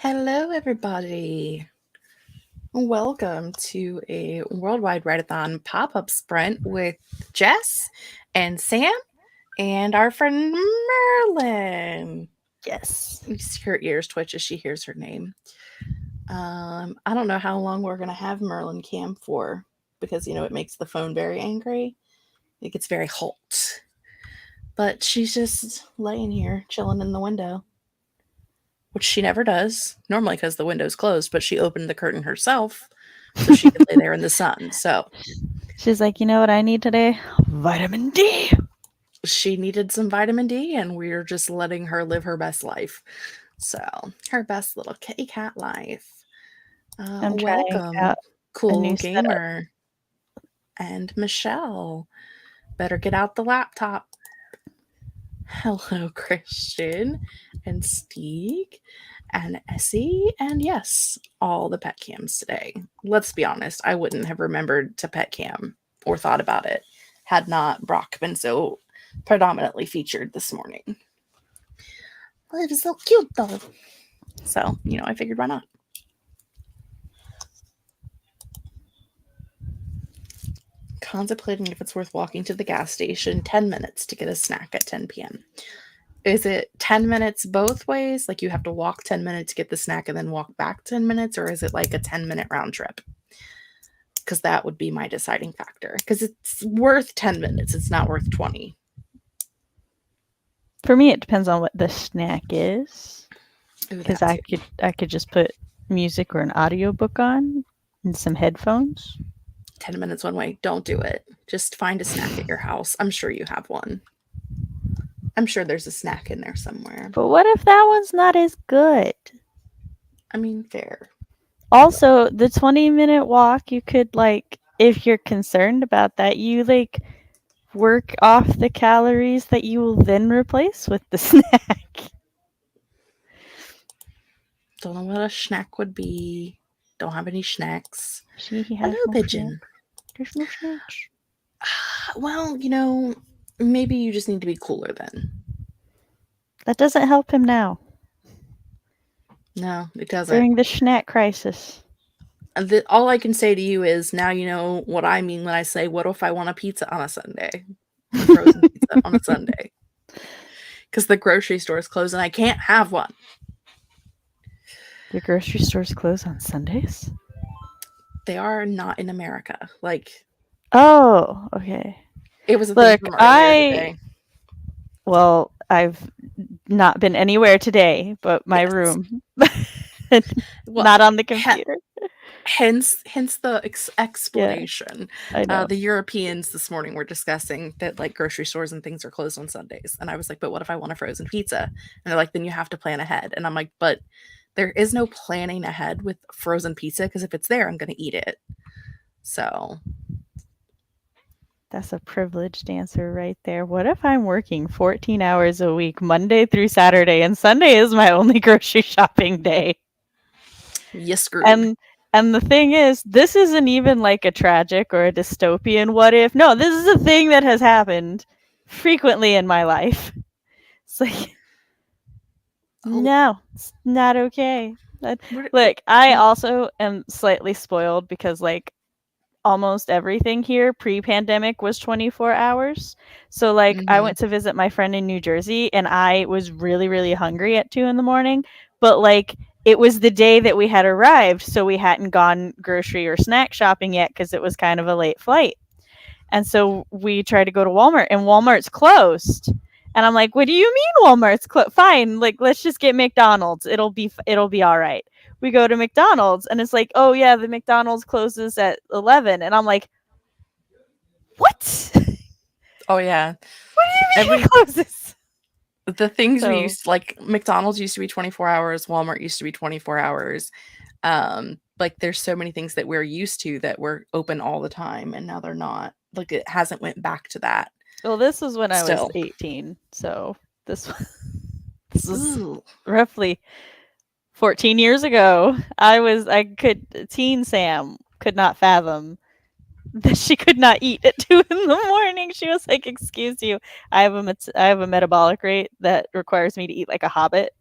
Hello, everybody. Welcome to a worldwide Writeathon pop-up sprint with Jess and Sam and our friend Merlin. Yes. You see her ears twitch as she hears her name. I don't know how long we're going to have Merlin cam for because, it makes the phone very angry. It gets very hot. But she's just laying here, chilling in the window. Which she never does, normally because the window's closed, but she opened the curtain herself so she could lay there in the sun. So she's like, you know what I need today? Vitamin D. She needed some vitamin D, and we're just letting her live her best life. So her best little kitty cat life. Welcome, cool gamer. And Michelle. Better get out the laptop. Hello, Christian and Steeg and Essie, and yes, all the pet cams today. Let's be honest, I wouldn't have remembered to pet cam or thought about it had not Brock been so predominantly featured this morning. Well, it was so cute though. So, I figured why not. Contemplating if it's worth walking to the gas station 10 minutes to get a snack at 10 p.m. Is it 10 minutes both ways? Like you have to walk 10 minutes, get the snack, and then walk back 10 minutes? Or is it like a 10-minute round trip? Because that would be my deciding factor. Because it's worth 10 minutes. It's not worth 20. For me, it depends on what the snack is. Because I could just put music or an audiobook on and some headphones. 10 minutes one way. Don't do it. Just find a snack at your house. I'm sure you have one. I'm sure there's a snack in there somewhere. But what if that one's not as good? I mean, fair. Also, the 20-minute walk, you could, if you're concerned about that, you, work off the calories that you will then replace with the snack. Don't know what a snack would be. Don't have any snacks. Hello, no pigeon. There's no snacks. Well, maybe you just need to be cooler then. That doesn't help him now. No, it doesn't. During the snack crisis. All I can say to you is now you know what I mean when I say, what if I want a pizza on a Sunday? A frozen pizza on a Sunday. Because the grocery store is closed and I can't have one. The grocery stores close on Sundays? They are not in America. Oh, okay. It was a thing from earlier today. Well, I've not been anywhere today, but my room. Not on the computer. Hence the explanation. Yeah, I know. The Europeans this morning were discussing that grocery stores and things are closed on Sundays. And I was like, but what if I want a frozen pizza? And they're like, then you have to plan ahead. And I'm like, but there is no planning ahead with frozen pizza because if it's there, I'm going to eat it. So. That's a privileged answer right there. What if I'm working 14 hours a week, Monday through Saturday, and Sunday is my only grocery shopping day? Yes, screwed. And the thing is, this isn't even a tragic or a dystopian what if. No, this is a thing that has happened frequently in my life. It's no, it's not okay. I also am slightly spoiled because almost everything here pre-pandemic was 24 hours. So I went to visit my friend in New Jersey and I was really, really hungry at 2 a.m. But it was the day that we had arrived. So we hadn't gone grocery or snack shopping yet because it was kind of a late flight. And so we tried to go to Walmart and Walmart's closed. And I'm like, what do you mean Walmart's closed? Fine. Let's just get McDonald's. It'll be all right. We go to McDonald's and it's oh yeah, the McDonald's closes at 11. And I'm like, what? Oh yeah. What do you mean it closes? The things we So used, like McDonald's used to be 24 hours, Walmart used to be 24 hours. Like there's so many things that we're used to that were open all the time, and now they're not. Like it hasn't went back to that well, this was when I was still. 18. So this this was Ooh. roughly 14 years ago. Teen Sam could not fathom that she could not eat at 2 in the morning. She was like, "Excuse you, I have a metabolic rate that requires me to eat like a hobbit."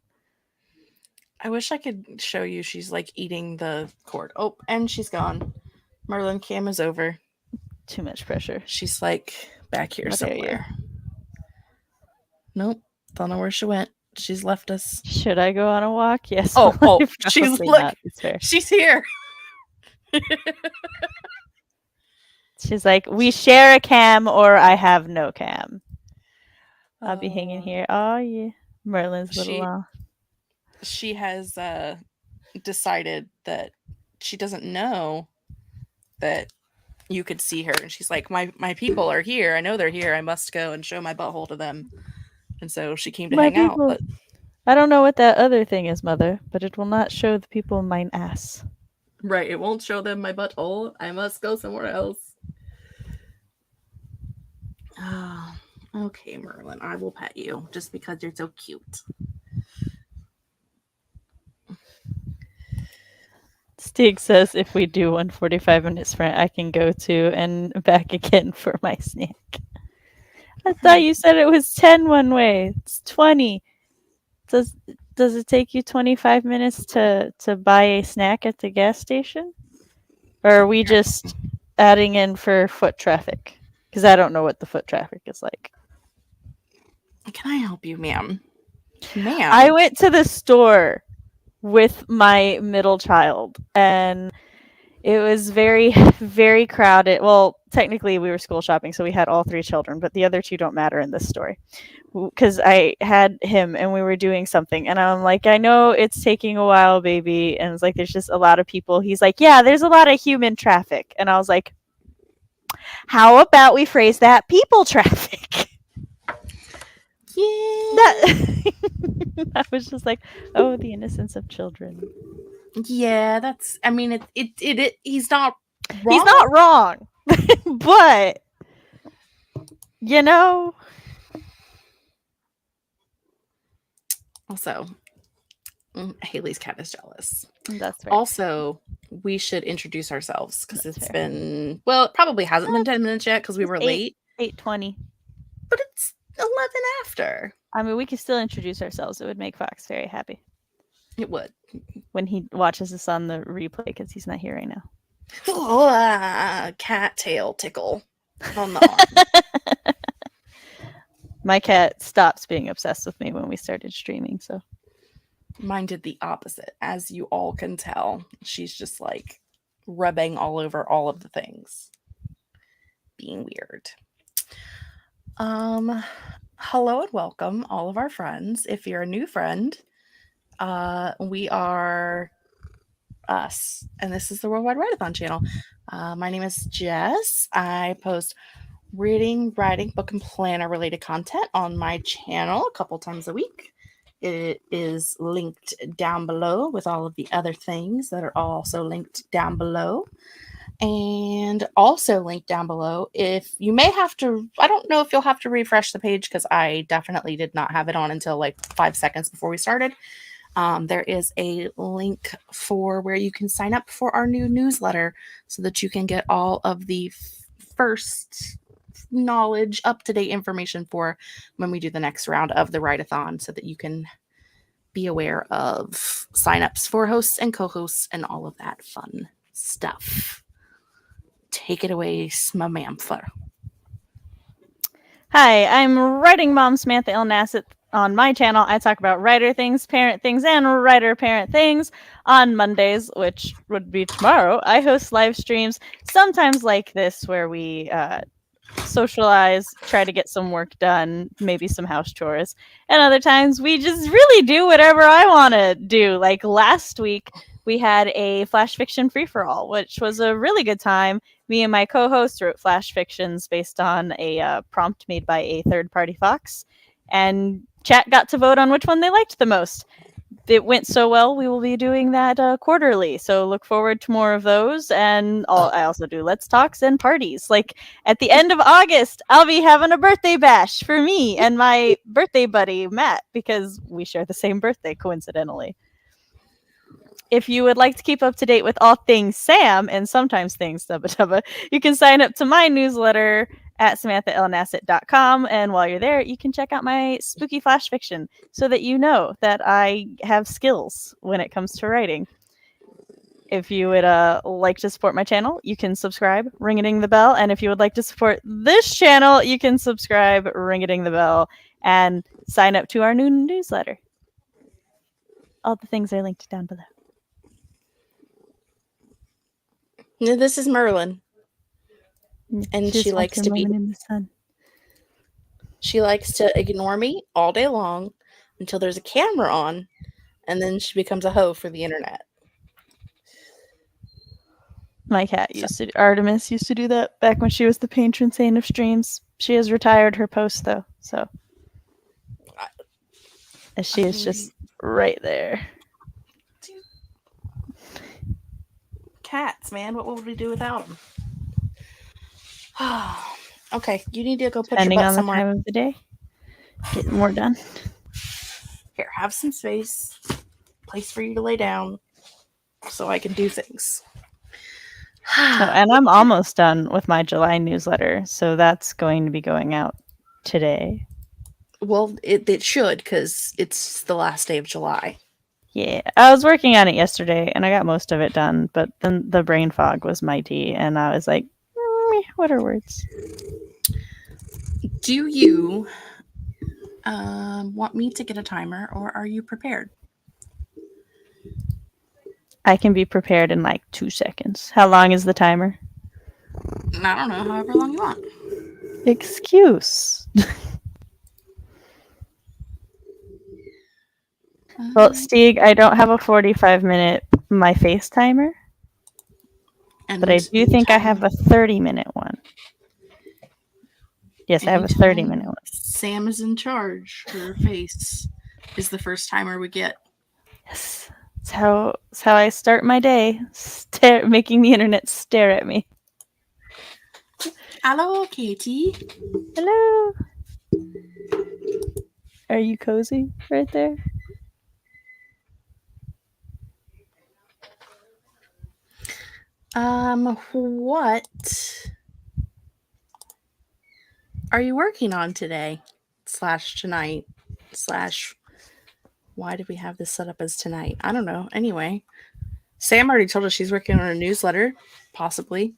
I wish I could show you. She's like eating the cord. Oh, and she's gone. Merlin cam is over. Too much pressure. She's like back here How dare you. somewhere. Nope. Don't know where she went. She's left us. Should I go on a walk? Yes. Oh, she's probably like, not. It's fair. she's here. She's like, we share a cam or I have no cam. I'll be hanging here. Oh yeah, Merlin's little. She has decided that she doesn't know that you could see her, and she's like, my people are here. I know they're here. I must go and show my butthole to them. And so she came to hang out. But I don't know what that other thing is, Mother, but it will not show the people mine ass. Right, it won't show them my butthole. I must go somewhere else. Okay, Merlin, I will pet you just because you're so cute. Stig says if we do 145-minute sprint, I can go to and back again for my snack. I thought you said it was 10 one way. It's 20. Does it take you 25 minutes to buy a snack at the gas station? Or are we just adding in for foot traffic? Because I don't know what the foot traffic is like. Can I help you, ma'am? Ma'am. I went to the store with my middle child, and it was very, very crowded. Well, technically we were school shopping, so we had all 3 children, but the other 2 don't matter in this story. Because I had him and we were doing something, and I'm like, I know it's taking a while, baby. And it's like, there's just a lot of people. He's like, yeah, there's a lot of human traffic. And I was like, how about we phrase that people traffic? Yeah. I was just like, oh, the innocence of children. Yeah, that's. I mean, it he's not wrong. He's not wrong, but you know. Also, Haley's cat is jealous. That's fair. Also, we should introduce ourselves because it's been, well, it probably hasn't been 10 minutes yet because we were late. 8:20. But it's 11 after. I mean, we could still introduce ourselves. It would make Fox very happy. It would. When he watches us on the replay because he's not here right now. Cat tail tickle. Oh, no. My cat stops being obsessed with me when we started streaming, so. Mine did the opposite, as you all can tell. She's just like rubbing all over all of the things. Being weird. Hello and welcome, all of our friends. If you're a new friend, we are us, and this is the Worldwide Writeathon channel. My name is Jess. I post reading, writing, book, and planner related content on my channel a couple times a week. It is linked down below with all of the other things that are also linked down below. And also linked down below, if you may have to, I don't know if you'll have to refresh the page because I definitely did not have it on until like 5 seconds before we started. There is a link for where you can sign up for our new newsletter so that you can get all of the first knowledge, up-to-date information for when we do the next round of the Writeathon, so that you can be aware of signups for hosts and co-hosts and all of that fun stuff. Take it away, Samantha. Hi, I'm writing mom Samantha Ilnassett. On my channel, I talk about writer things, parent things, and writer-parent things. On Mondays, which would be tomorrow, I host live streams, sometimes like this, where we socialize, try to get some work done, maybe some house chores. And other times, we just really do whatever I want to do. Like last week, we had a flash fiction free-for-all, which was a really good time. Me and my co-host wrote flash fictions based on a prompt made by a third-party fox, and chat got to vote on which one they liked the most. It went so well, we will be doing that quarterly. So look forward to more of those. And I also do Let's Talks and parties. Like at the end of August, I'll be having a birthday bash for me and my birthday buddy, Matt, because we share the same birthday, coincidentally. If you would like to keep up to date with all things Sam and sometimes things Tubba Tubba, you can sign up to my newsletter at samanthaalnasset.com. And while you're there, you can check out my spooky flash fiction so that you know that I have skills when it comes to writing. If you would like to support my channel, you can subscribe, ring-a-ding the bell. And if you would like to support this channel, you can subscribe, ring-a-ding the bell, and sign up to our new newsletter. All the things are linked down below. This is Merlin. And she likes to be in the sun. She likes to ignore me all day long until there's a camera on, and then she becomes a hoe for the internet. My cat Artemis used to do that back when she was the patron saint of streams. She has retired her post though, so she is just right there. Cats, man, what would we do without them? Okay, you need to go put Depending your butt on somewhere. the time of the day, get more done. Here, have some space, place for you to lay down, so I can do things. And I'm almost done with my July newsletter, so that's going to be going out today. Well, it should, because it's the last day of July. Yeah, I was working on it yesterday, and I got most of it done, but then the brain fog was mighty, and I was like, what are words? Do you want me to get a timer, or are you prepared? I can be prepared in like 2 seconds. How long is the timer? I don't know, however long you want. Excuse. Well, Stieg, I don't have a 45-minute my face timer, but I do think I have a 30-minute one. Yes, I have a 30-minute one. Sam is in charge. Her face is the first timer we get. Yes, it's how I start my day. Making the internet stare at me. Hello, Katie. Hello. Are you cozy right there? What are you working on today? / tonight / why did we have this set up as tonight? I don't know. Anyway, Sam already told us she's working on a newsletter, possibly.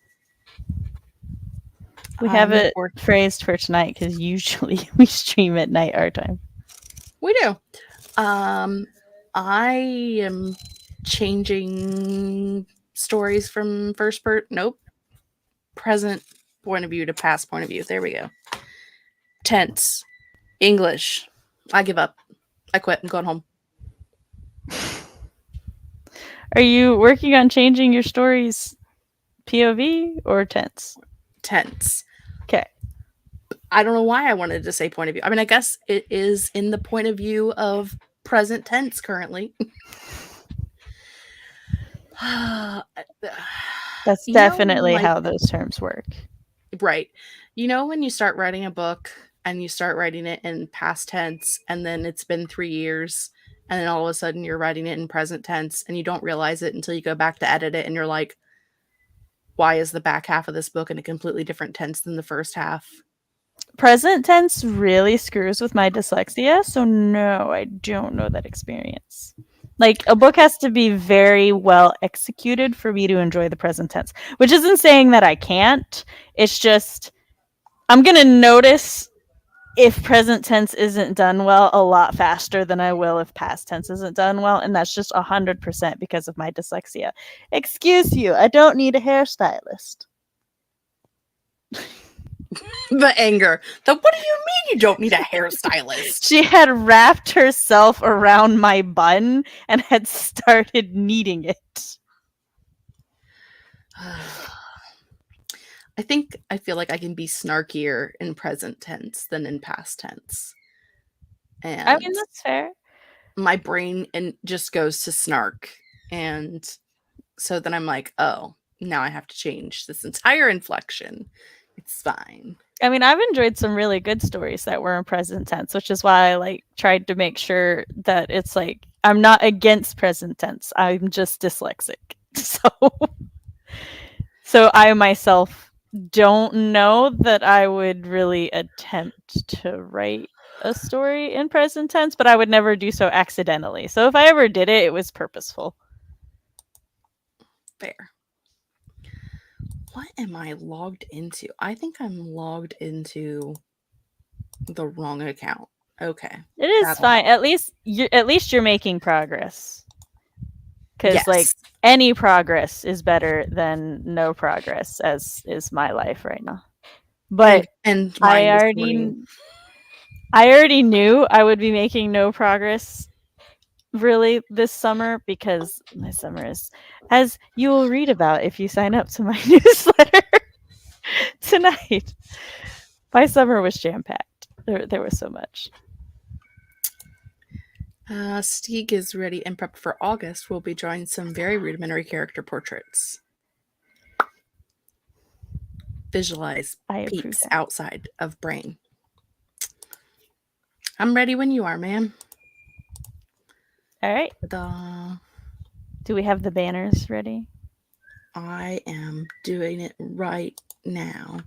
We have it phrased for tonight because usually we stream at night our time. We do. I am changing stories from present point of view to past point of view. There we go. Tense. English. I give up. I quit. I'm going home. Are you working on changing your stories POV or tense? Tense. Okay. I don't know why I wanted to say point of view. I mean, I guess it is in the point of view of present tense currently. That's definitely how those terms work. Right. You know, when you start writing a book and you start writing it in past tense, and then it's been 3 years, and then all of a sudden you're writing it in present tense, and you don't realize it until you go back to edit it, and you're like, why is the back half of this book in a completely different tense than the first half? Present tense really screws with my dyslexia, so no, I don't know that experience. Like, a book has to be very well executed for me to enjoy the present tense, which isn't saying that I can't. It's just, I'm going to notice if present tense isn't done well a lot faster than I will if past tense isn't done well, and that's just 100% because of my dyslexia. Excuse you, I don't need a hairstylist. The anger. What do you mean you don't need a hairstylist? She had wrapped herself around my bun and had started kneading it. I feel like I can be snarkier in present tense than in past tense. I mean, and that's fair. my brain and just goes to snark. And so then I'm like, oh, now I have to change this entire inflection. It's fine. I mean, I've enjoyed some really good stories that were in present tense, which is why I like tried to make sure that it's like I'm not against present tense. I'm just dyslexic. So I myself don't know that I would really attempt to write a story in present tense, but I would never do so accidentally. So if I ever did it, it was purposeful. Fair. What am I logged into? I think I'm logged into the wrong account. Okay. It is That'll fine. help. At least you're making progress. Cuz like Yes. any progress is better than no progress, as is my life right now. But And I mine this already morning. I already knew I would be making no progress really this summer because my summer is, as you will read about if you sign up to my newsletter tonight. My summer was jam packed. There was so much. Stieg is ready and prepped for August. We'll be drawing some very rudimentary character portraits. Visualize I approve peeps that. outside of brain. I'm ready when you are, ma'am. All right. Do we have the banners ready? I am doing it right now.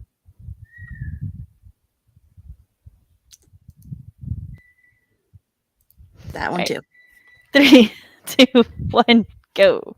That one Right. too. 3, 2, 1, go.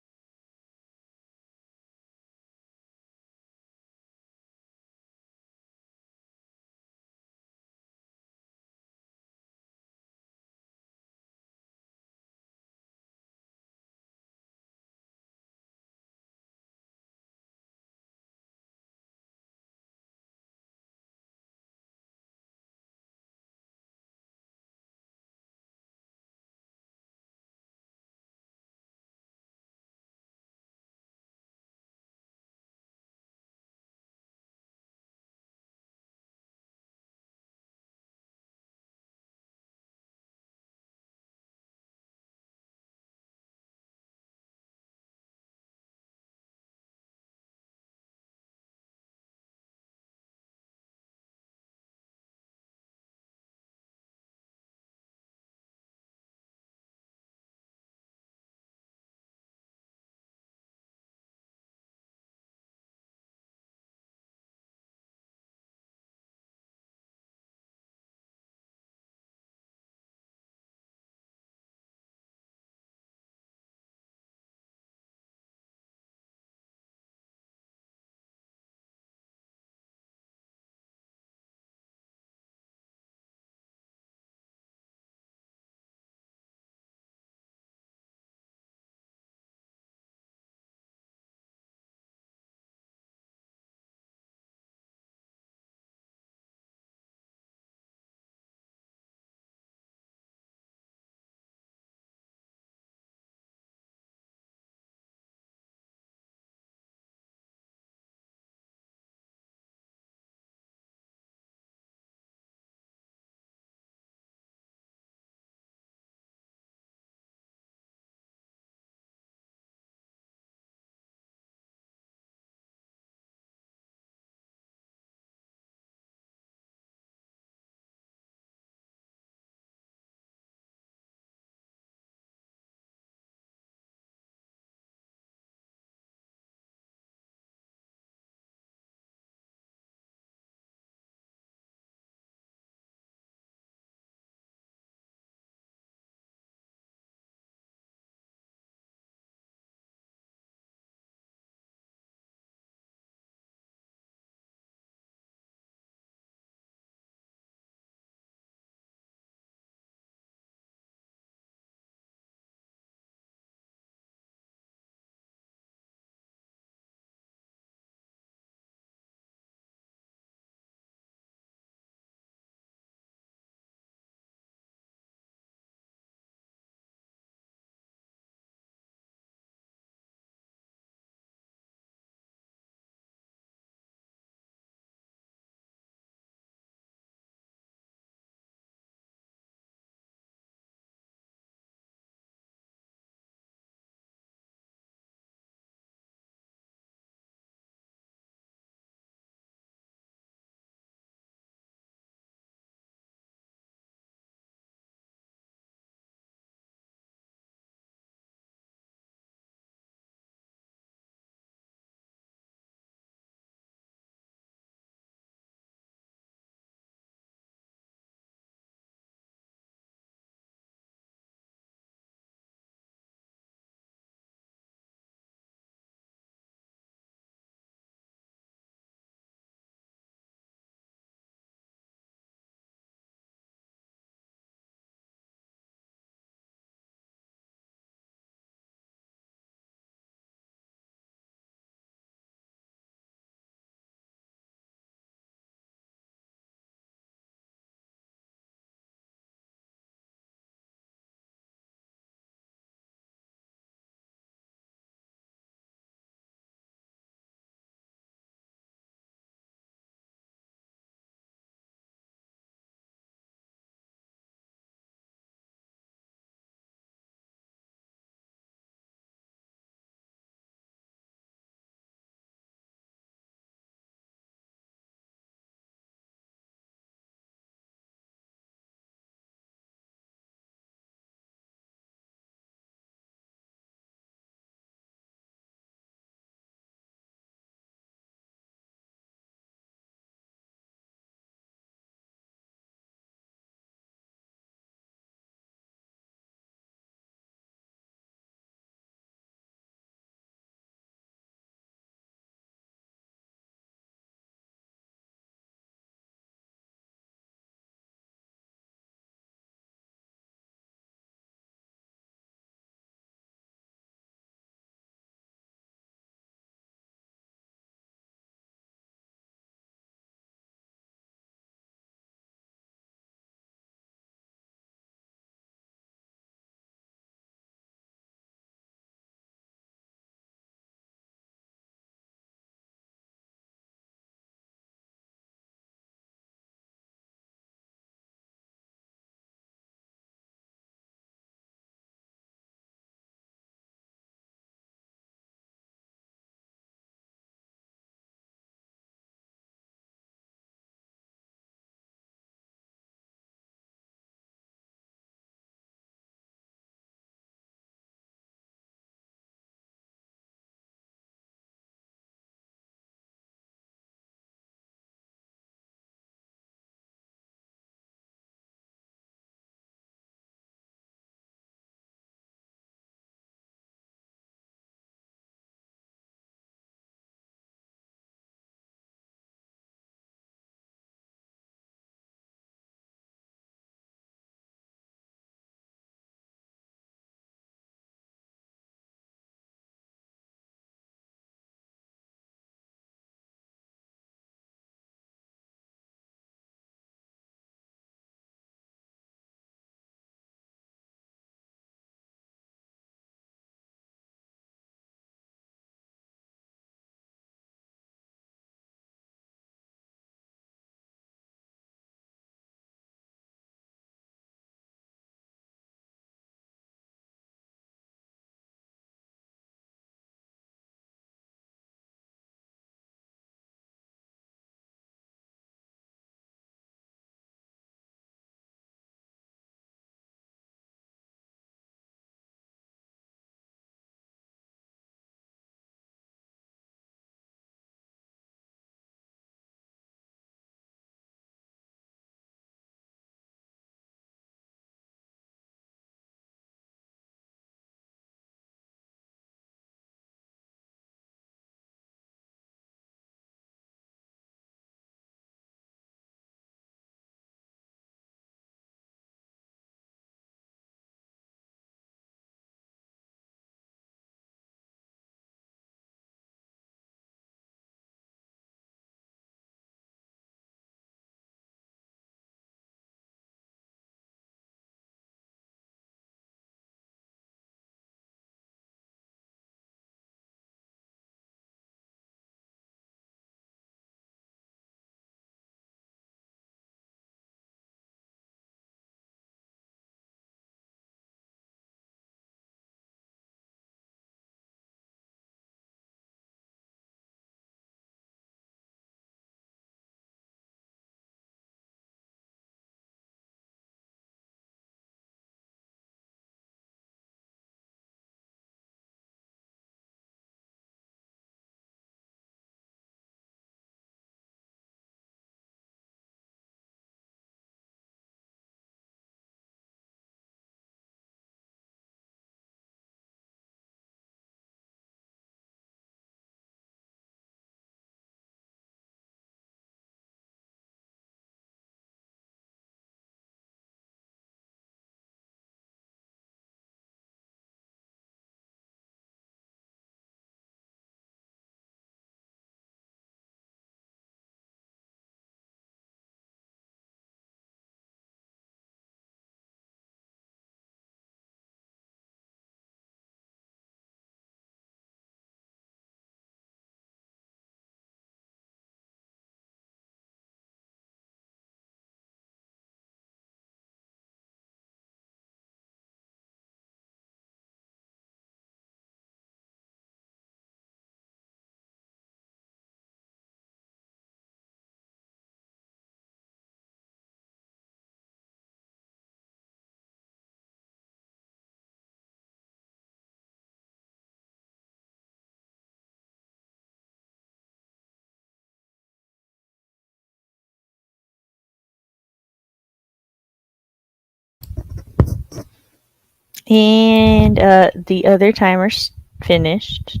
And the other timer's finished.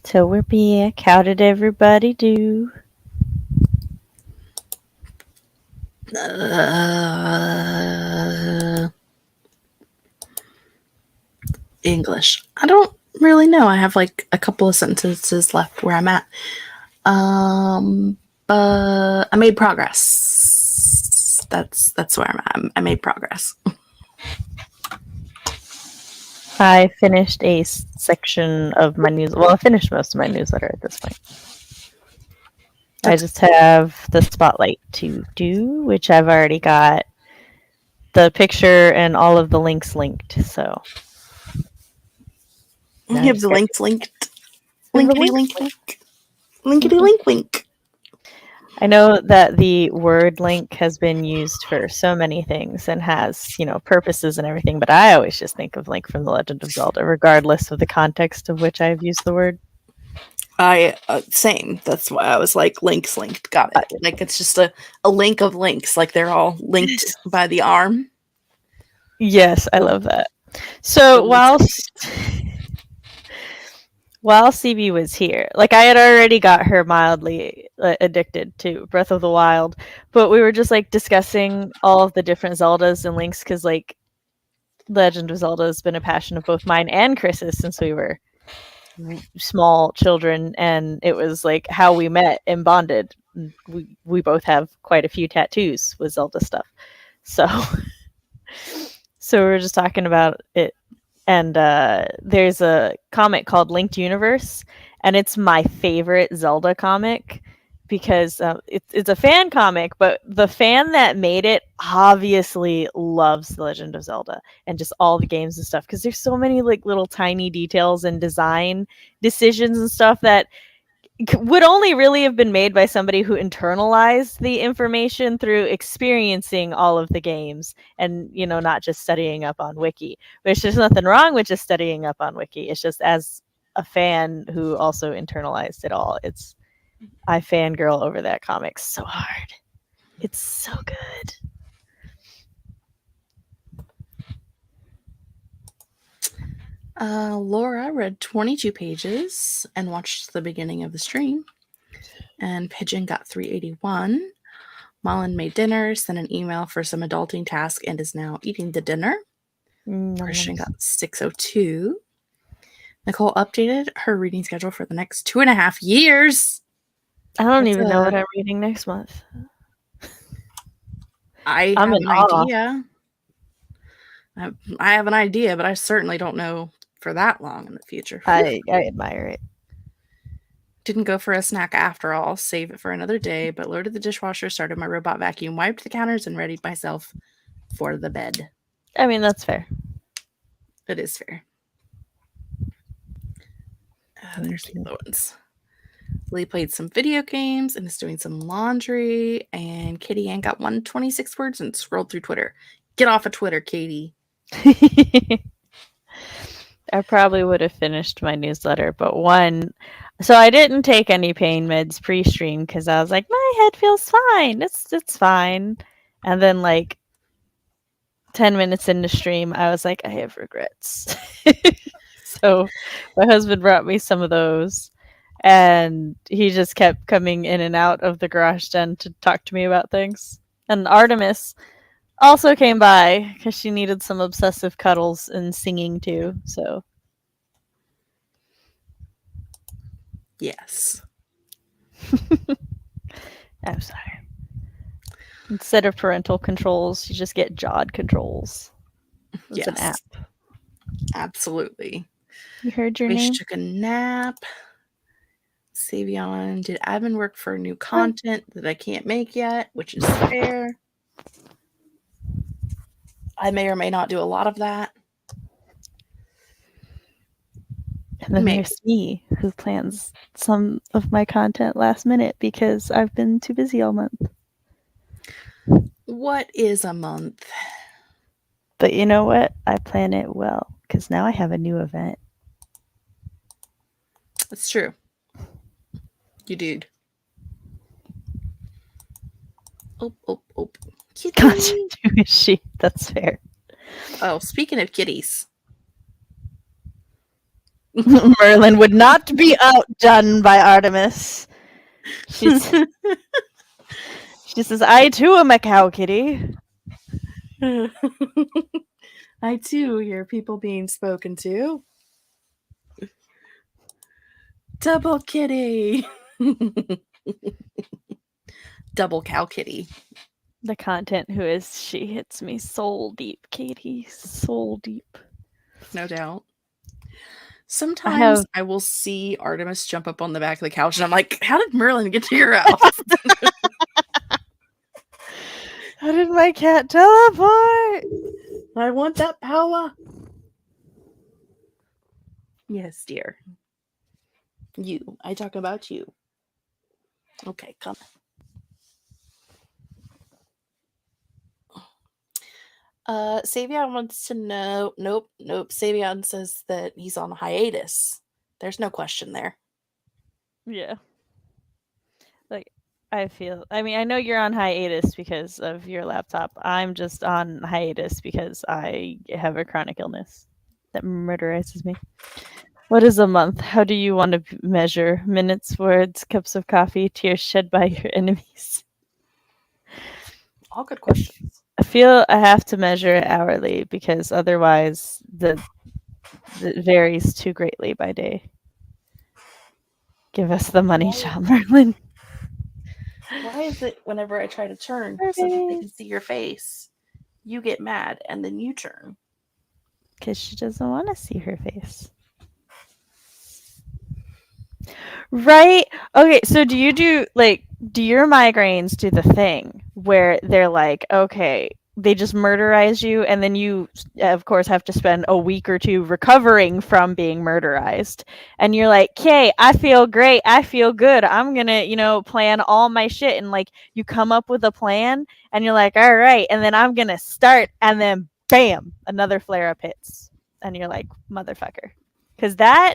So we're back. How did everybody do? English. I don't really know. I have like a couple of sentences left where I'm at. But I made progress. That's where I'm at. I made progress. I finished a section of my news. Well, I finished most of my newsletter at this point. I just have the spotlight to do, which I've already got the picture and all of the links linked. So You have the links linked. Linkity link link. Linkity link link. I know that the word link has been used for so many things and has, purposes and everything, but I always just think of Link from The Legend of Zelda, regardless of the context of which I've used the word. Same. That's why I was like, links linked. Got it. Like it's just a link of links. Like they're all linked by the arm. Yes, I love that. So while CB was here, like I had already got her mildly addicted to Breath of the Wild, but we were just like discussing all of the different Zeldas and Links because like Legend of Zelda has been a passion of both mine and Chris's since we were small children, and it was like how we met and bonded. We both have quite a few tattoos with Zelda stuff, so we were just talking about it. And there's a comic called Linked Universe, and it's my favorite Zelda comic because it's a fan comic, but the fan that made it obviously loves The Legend of Zelda and just all the games and stuff, because there's so many like little tiny details and design decisions and stuff that would only really have been made by somebody who internalized the information through experiencing all of the games and, not just studying up on Wiki. But there's nothing wrong with just studying up on Wiki. It's just as a fan who also internalized it all, I fangirl over that comic so hard. It's so good. Laura read 22 pages and watched the beginning of the stream. And Pigeon got 381. Malin made dinner, sent an email for some adulting task, and is now eating the dinner. Christian got 602. Nicole updated her reading schedule for the next 2.5 years. I don't even know what I'm reading next month. I have an idea. I have an idea, but I certainly don't know for that long in the future. I admire it. Didn't go for a snack after all. Save it for another day, but loaded the dishwasher, started my robot vacuum, wiped the counters, and readied myself for the bed. I mean, that's fair. It is fair. There's the other ones. Lee played some video games and is doing some laundry, and Katie Ann got 126 words and scrolled through Twitter. Get off of Twitter, Katie. I probably would have finished my newsletter, but so I didn't take any pain meds pre-stream because I was like, my head feels fine. It's fine. And then like 10 minutes into stream, I was like, I have regrets. So my husband brought me some of those, and he just kept coming in and out of the garage den to talk to me about things. And Artemis also came by because she needed some obsessive cuddles and singing too. So yes. I'm sorry. Instead of parental controls, you just get Jod controls. It's an app. Absolutely. You heard your name? Took a nap. Savion did admin work for new content that I can't make yet, which is fair. I may or may not do a lot of that. And then there's me, who plans some of my content last minute because I've been too busy all month. What is a month? But you know what? I plan it well because now I have a new event. That's true. You did. Oh. Kitty. Gotcha. Who is she? That's fair. Oh, speaking of kitties. Merlin would not be outdone by Artemis. She says, I too am a cow kitty. I too hear people being spoken to. Double kitty. Double cow kitty. The content who is she hits me soul deep, Katie. Soul deep. No doubt. Sometimes I will see Artemis jump up on the back of the couch and I'm like, how did Merlin get to your house? How did my cat teleport? I want that power. Yes, dear. You. I talk about you. Okay, come. Savion wants to know. Nope. Savion says that he's on hiatus. There's no question there. Yeah. Like, I know you're on hiatus because of your laptop. I'm just on hiatus because I have a chronic illness that murderizes me. What is a month? How do you want to measure? Minutes, words, cups of coffee, tears shed by your enemies? All good questions. I feel I have to measure it hourly because otherwise it varies too greatly by day. Give us the money shot, Merlin. Why is it whenever I try to turn so that they can see your face, you get mad and then you turn? Because she doesn't want to see her face. Right? Okay, so do your migraines do the thing where they're like, okay, they just murderize you and then you of course have to spend a week or two recovering from being murderized, and you're like, okay, I feel great, I feel good, I'm gonna plan all my shit, and like you come up with a plan and you're like, all right, and then I'm gonna start, and then bam, another flare up hits and you're like, motherfucker. Because that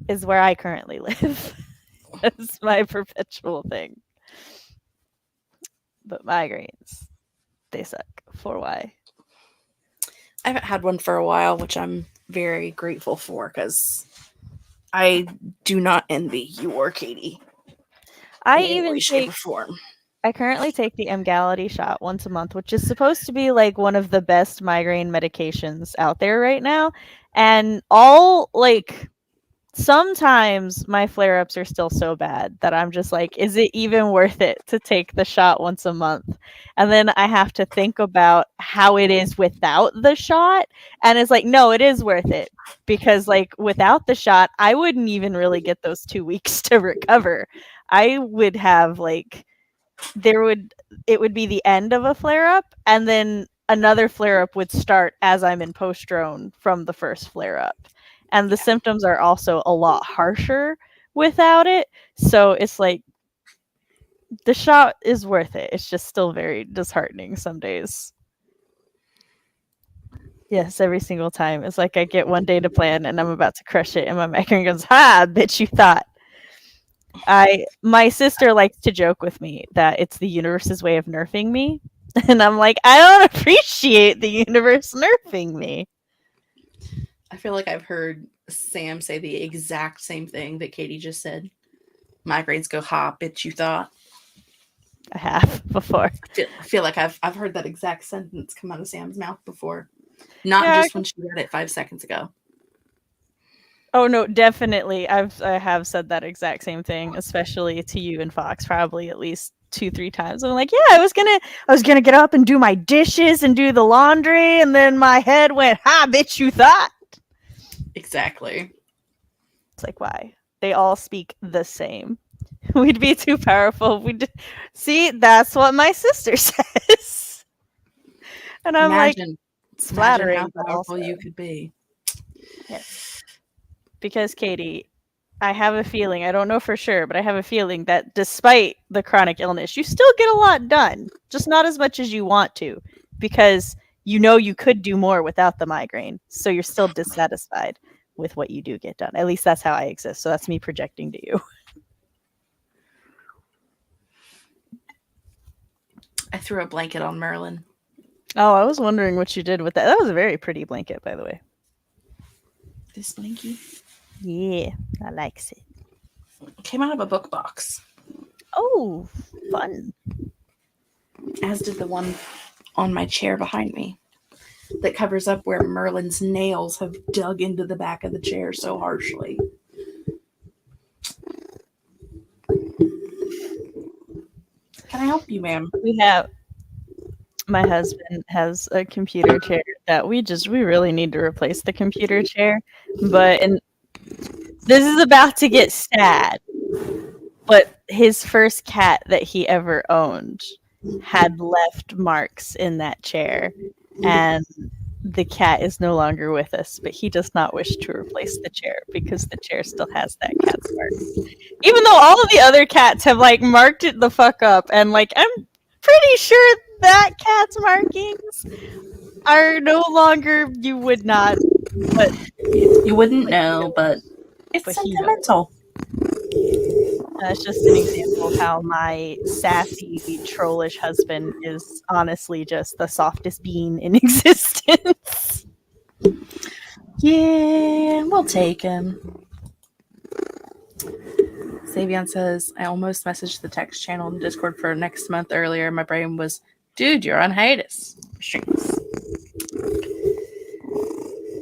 is where I currently live. That's my perpetual thing. But migraines, they suck. For why? I haven't had one for a while, which I'm very grateful for because I do not envy you or Katie. Shape, or form. I currently take the Emgality shot once a month, which is supposed to be like one of the best migraine medications out there right now. And sometimes my flare-ups are still so bad that I'm just like, is it even worth it to take the shot once a month? And then I have to think about how it is without the shot. And it's like, no, it is worth it. Because like without the shot, I wouldn't even really get those 2 weeks to recover. I would have it would be the end of a flare-up, and then another flare-up would start as I'm in post-drone from the first flare-up. And the symptoms are also a lot harsher without it. So it's like the shot is worth it. It's just still very disheartening some days. Yes, every single time. It's like I get one day to plan and I'm about to crush it and my migraine goes, ha, bitch, you thought. My sister likes to joke with me that it's the universe's way of nerfing me. And I'm like, I don't appreciate the universe nerfing me. I feel like I've heard Sam say the exact same thing that Katie just said. Migraines go, ha, bitch, you thought. I have before. I feel like I've heard that exact sentence come out of Sam's mouth before. Not just when she read it 5 seconds ago. Oh no, definitely. I have said that exact same thing, especially to you and Fox, probably at least 2-3 times. I'm like, yeah, I was gonna get up and do my dishes and do the laundry, and then my head went, ha, bitch, you thought. Exactly. It's like, why? They all speak the same. We'd be too powerful. See, that's what my sister says. And I'm like, it's flattering. Imagine how powerful you could be. Yes. Because Katie, I have a feeling, I don't know for sure, but I have a feeling that despite the chronic illness, you still get a lot done, just not as much as you want to, because you know you could do more without the migraine. So you're still dissatisfied with what you do get done. At least that's how I exist. So that's me projecting to you. I threw a blanket on Merlin. Oh, I was wondering what you did with that. That was a very pretty blanket, by the way. This blankie Yeah, I likes it. came out of a book box, Oh, fun. as did the one on my chair behind me that covers up where Merlin's nails have dug into the back of the chair so harshly. Can I help you, ma'am? We have my husband has a computer chair that we really need to replace the computer chair. But and this is about to get sad. But his first cat that he ever owned had left marks in that chair, and the cat is no longer with us, but he does not wish to replace the chair because the chair still has that cat's mark. Even though all of the other cats have like marked it the fuck up, and like I'm pretty sure that cat's markings are no longer, you would not, but You wouldn't know, but it's but he sentimental. It's just an example of how my sassy, trollish husband is honestly just the softest being in existence. Yeah, we'll take him. Savion says, I almost messaged the text channel in Discord for next month earlier. My brain was, dude, you're on hiatus. Streams.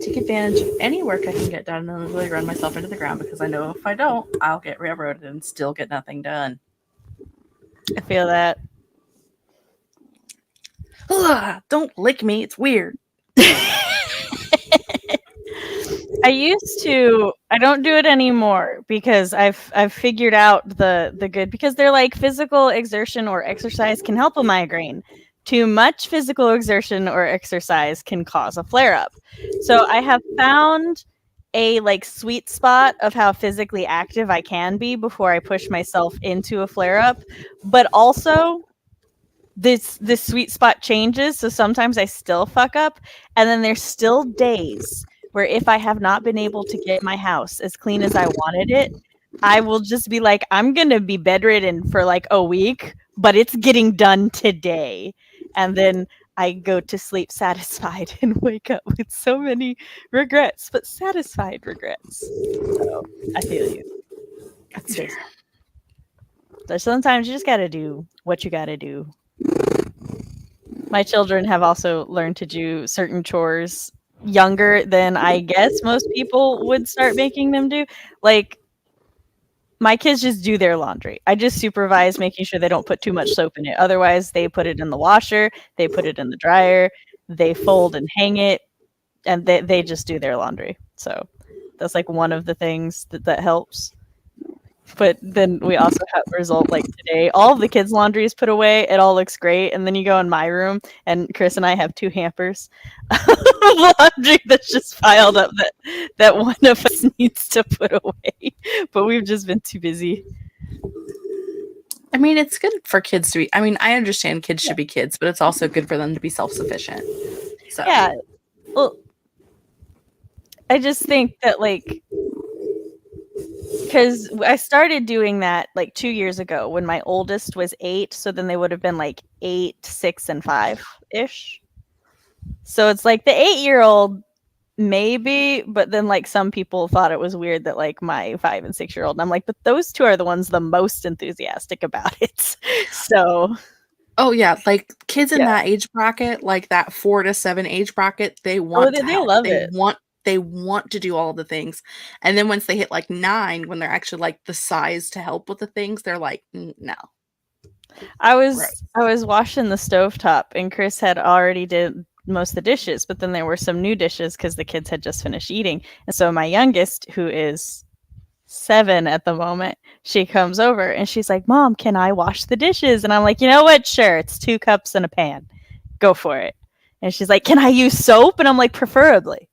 Take advantage of any work I can get done and literally run myself into the ground because I know if I don't, I'll get railroaded and still get nothing done. I feel that. Ugh, don't lick me. It's weird. I don't do it anymore because I've figured out the good, because they're like physical exertion or exercise can help a migraine. Too much physical exertion or exercise can cause a flare up. So I have found a like sweet spot of how physically active I can be before I push myself into a flare up, but also this sweet spot changes, so sometimes I still fuck up, and then there's still days where if I have not been able to get my house as clean as I wanted it, I will just be like, I'm gonna be bedridden for like a week, but it's getting done today. And then I go to sleep satisfied and wake up with so many regrets, but satisfied regrets. So I feel you. That's fair. So sometimes you just gotta do what you gotta do. My children have also learned to do certain chores younger than I guess most people would start making them do. Like, my kids just do their laundry. I just supervise making sure they don't put too much soap in it. Otherwise, they put it in the washer, they put it in the dryer, they fold and hang it, and they just do their laundry. So that's like one of the things that helps. But then we also have a result like today. All of the kids' laundry is put away. It all looks great. And then you go in my room, and Chris and I have 2 hampers of laundry that's just piled up that one of us needs to put away. But we've just been too busy. I mean, it's good for kids to be. I mean, I understand kids should be kids, but it's also good for them to be self-sufficient. So Yeah. Well, I just think that, like, because I started doing that like 2 years ago when my oldest was 8. So then they would have been like 8, 6, and 5-ish. So it's like the 8-year-old maybe, but then like some people thought it was weird that like my 5 and 6-year-old. And I'm like, but those two are the ones the most enthusiastic about it. So oh yeah, like kids in yeah. that age bracket, like that 4 to 7 age bracket, they want to they help. love They it. want to do all the things. And then once they hit like 9, when they're actually like the size to help with the things, they're like, no. I was washing the stovetop, and Chris had already did most of the dishes, but then there were some new dishes because the kids had just finished eating. And so my youngest, who is 7 at the moment, she comes over and she's like, Mom, can I wash the dishes? And I'm like, you know what? Sure. It's 2 cups and a pan. Go for it. And she's like, can I use soap? And I'm like, preferably.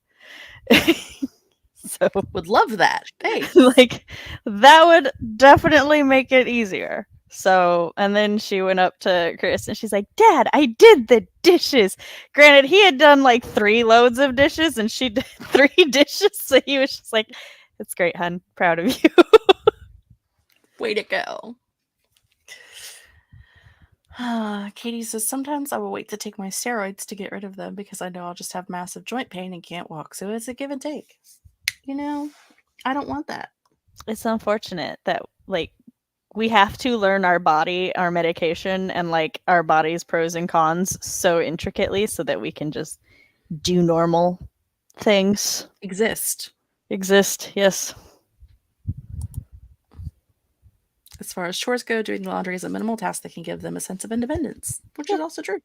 So Would love that. Thanks. like that would definitely make it easier. So, and then she went up to Chris and she's like, Dad, I did the dishes. Granted, he had done like 3 loads of dishes and she did 3 dishes. So he was just like, it's great, hun. Proud of you. Way to go. Katie says, sometimes I will wait to take my steroids to get rid of them because I know I'll just have massive joint pain and can't walk. So it's a give and take. You know, I don't want that. It's unfortunate that like we have to learn our body, our medication, and like our body's pros and cons so intricately so that we can just do normal things. Exist. Exist, yes. As far as chores go, doing the laundry is a minimal task that can give them a sense of independence, which is also true.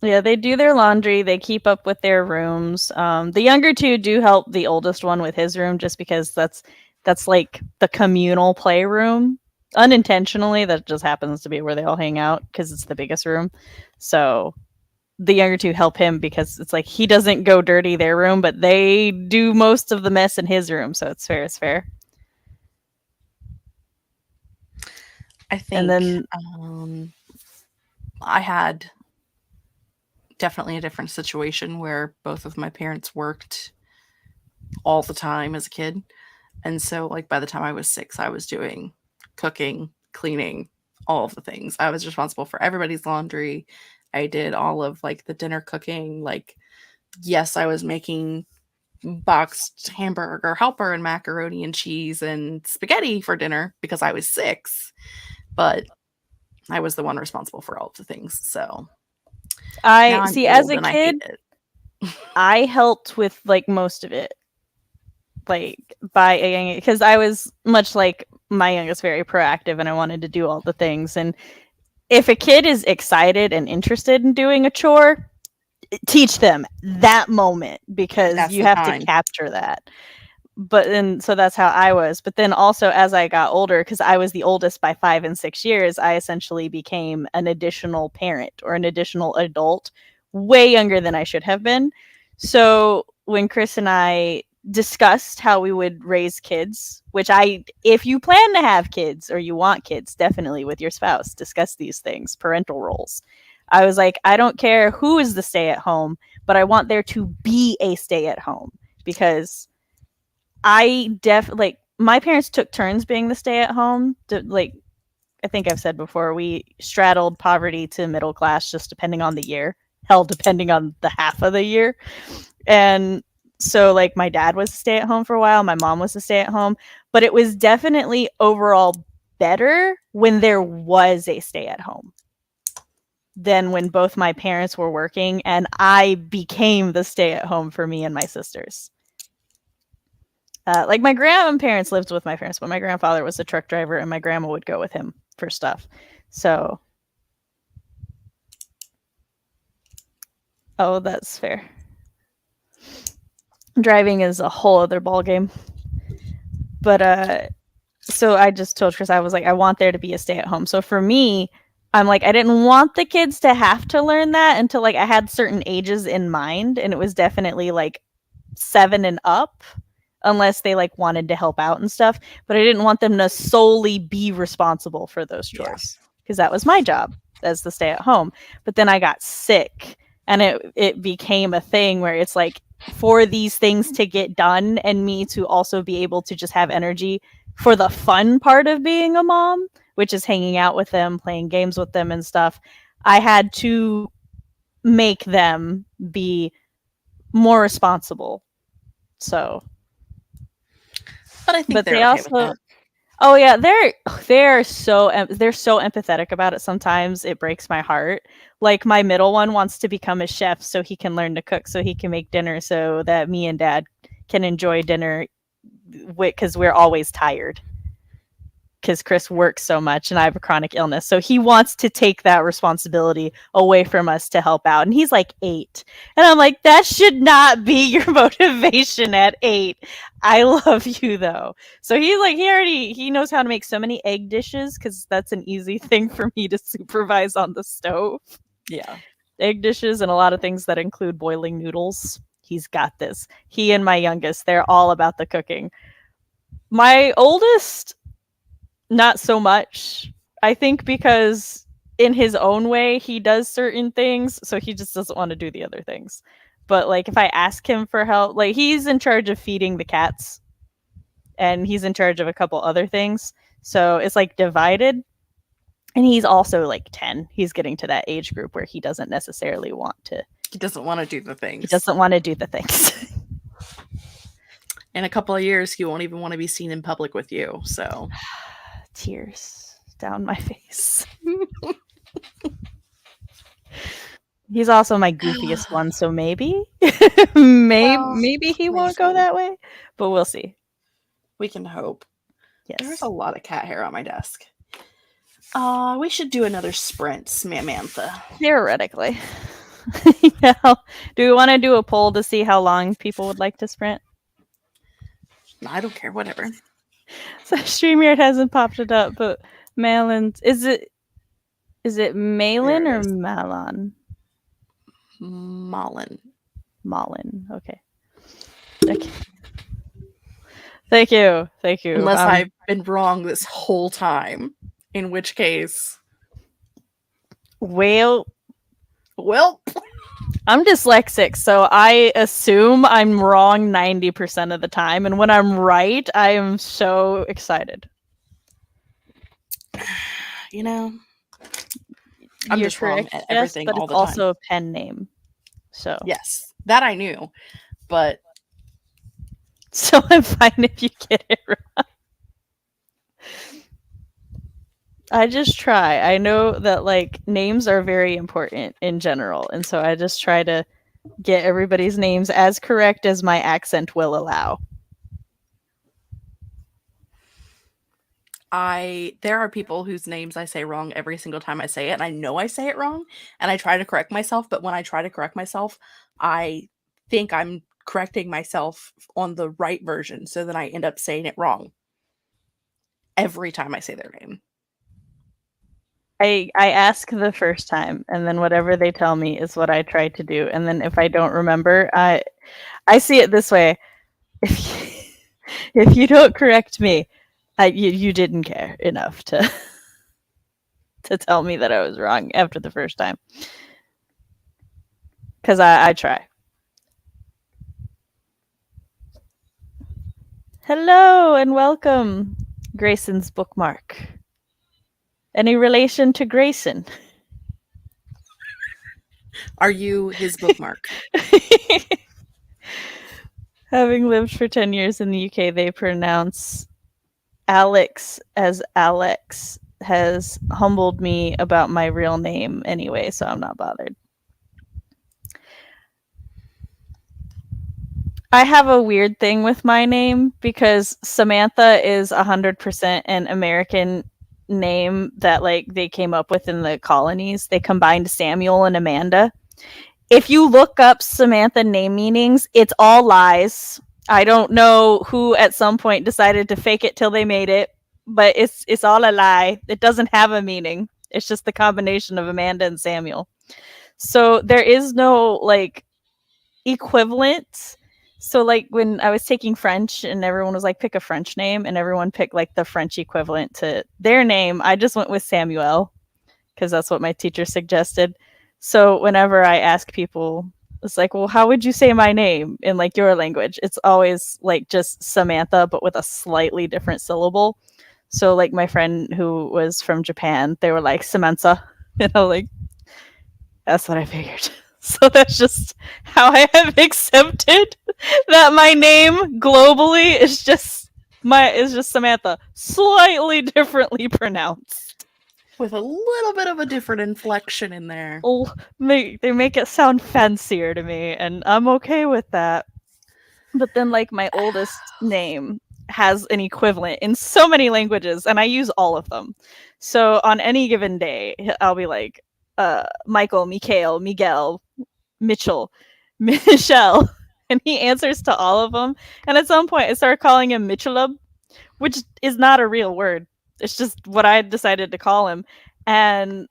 Yeah, they do their laundry. They keep up with their rooms. The younger two do help the oldest one with his room, just because that's like the communal playroom. Unintentionally, that just happens to be where they all hang out because it's the biggest room. So the younger two help him because it's like he doesn't go dirty their room, but they do most of the mess in his room. So it's fair. It's fair. I think And then I had definitely a different situation where both of my parents worked all the time as a kid. And so, like, by the time I was 6, I was doing cooking, cleaning, all of the things. I was responsible for everybody's laundry. I did all of like the dinner cooking. Like, yes, I was making boxed hamburger helper and macaroni and cheese and spaghetti for dinner because I was 6, but I was the one responsible for all of the things. So now I I'm see, as old a and I hate kid, it. I helped with like most of it. Like by a young, because I was much like my youngest, very proactive, and I wanted to do all the things. And if a kid is excited and interested in doing a chore, teach them that moment because That's you the have to time. capture that. But then, so that's how I was. But then also, as I got older, because I was the oldest by 5 and 6 years, I essentially became an additional parent or an additional adult, way younger than I should have been. So when Chris and I discussed how we would raise kids, which if you plan to have kids or you want kids, definitely with your spouse, discuss these things, parental roles. I was like, I don't care who is the stay at home, but I want there to be a stay at home because like my parents took turns being the stay at home. Like I think I've said before, we straddled poverty to middle class just depending on the year. Hell, depending on the half of the year. And so like my dad was a stay at home for a while, my mom was a stay at home, but it was definitely overall better when there was a stay at home than when both my parents were working and I became the stay at home for me and my sisters. Like my grandparents lived with my parents, but my grandfather was a truck driver and my grandma would go with him for stuff. So, oh, that's fair. Driving is a whole other ballgame. But so I just told Chris, I was like, I want there to be a stay at home. So for me, I'm like, I didn't want the kids to have to learn that until like I had certain ages in mind, and it was definitely like 7 and up, unless they like wanted to help out and stuff. But I didn't want them to solely be responsible for those chores because that was my job as the stay at home. But then I got sick, and it became a thing where it's like for these things to get done and me to also be able to just have energy for the fun part of being a mom, which is hanging out with them, playing games with them and stuff. I had to make them be more responsible. So, But I think they're they okay with also, that. oh yeah, they're so empathetic about it. Sometimes it breaks my heart. Like my middle one wants to become a chef so he can learn to cook, so he can make dinner, so that me and dad can enjoy dinner because we're always tired. Because Chris works so much and I have a chronic illness. So he wants to take that responsibility away from us to help out. And he's like 8. And I'm like, that should not be your motivation at 8. I love you though. So he's like, he knows how to make so many egg dishes because that's an easy thing for me to supervise on the stove. Yeah. Egg dishes and a lot of things that include boiling noodles. He's got this. He and my youngest, they're all about the cooking. My oldest, not so much. I think because in his own way, he does certain things, so he just doesn't want to do the other things. But like if I ask him for help, like he's in charge of feeding the cats and he's in charge of a couple other things. So it's like divided. And he's also like 10. He's getting to that age group where he doesn't necessarily want to. He doesn't want to do the He things. doesn't want to do the things. In a couple of years, he won't even want to be seen in public with you. So Tears down my face. He's also my goofiest one, so maybe, maybe he won't go that way, but we'll see. We can hope. Yes. There's a lot of cat hair on my desk. We should do another sprint, Samantha. Theoretically. Yeah. Do we want to do a poll to see how long people would like to sprint? I don't care, whatever. So StreamYard hasn't popped it up, but Malin, is it Malin or Malon? Malin. Okay. Thank you. Unless I've been wrong this whole time, in which case, well, I'm dyslexic, so I assume I'm wrong 90% of the time, and when I'm right, I am so excited. You know, I'm just wrong at everything but all it's the time. Also a pen name, so yes, that I knew, but so I'm fine if you get it wrong. I just try. I know that like names are very important in general, and so I just try to get everybody's names as correct as my accent will allow. There are people whose names I say wrong every single time I say it, and I know I say it wrong, and I try to correct myself, but when I try to correct myself, I think I'm correcting myself on the right version, so then I end up saying it wrong every time I say their name. I ask the first time, and then whatever they tell me is what I try to do. And then if I don't remember, I see it this way: if you don't correct me, you didn't care enough to tell me that I was wrong after the first time. Because I try. Hello and welcome, Grayson's bookmark. Any relation to Grayson? Are you his bookmark? Having lived for 10 years in the UK, they pronounce Alex as Alex. Has humbled me about my real name anyway, so I'm not bothered. I have a weird thing with my name because Samantha is 100% an American name that like they came up with in the colonies. They combined Samuel and Amanda. If you look up Samantha name meanings, it's all lies. I don't know who at some point decided to fake it till they made it, but it's all a lie. It doesn't have a meaning. It's just the combination of Amanda and Samuel. So there is no like equivalent. So like when I was taking French and everyone was like pick a French name and everyone picked like the French equivalent to their name, I just went with Samuel because that's what my teacher suggested. So whenever I ask people, it's like, well, how would you say my name in like your language? It's always like just Samantha, but with a slightly different syllable. So like my friend who was from Japan, they were like Samantha, like that's what I figured. So that's just how I have accepted that my name globally is just Samantha, slightly differently pronounced. With a little bit of a different inflection in there. Oh, they make it sound fancier to me, and I'm okay with that. But then, like, my oldest name has an equivalent in so many languages, and I use all of them. So on any given day, I'll be like, Michael, Mikhail, Miguel, Mitchell, Michelle, and he answers to all of them. And at some point, I started calling him Mitchellub, which is not a real word. It's just what I decided to call him. And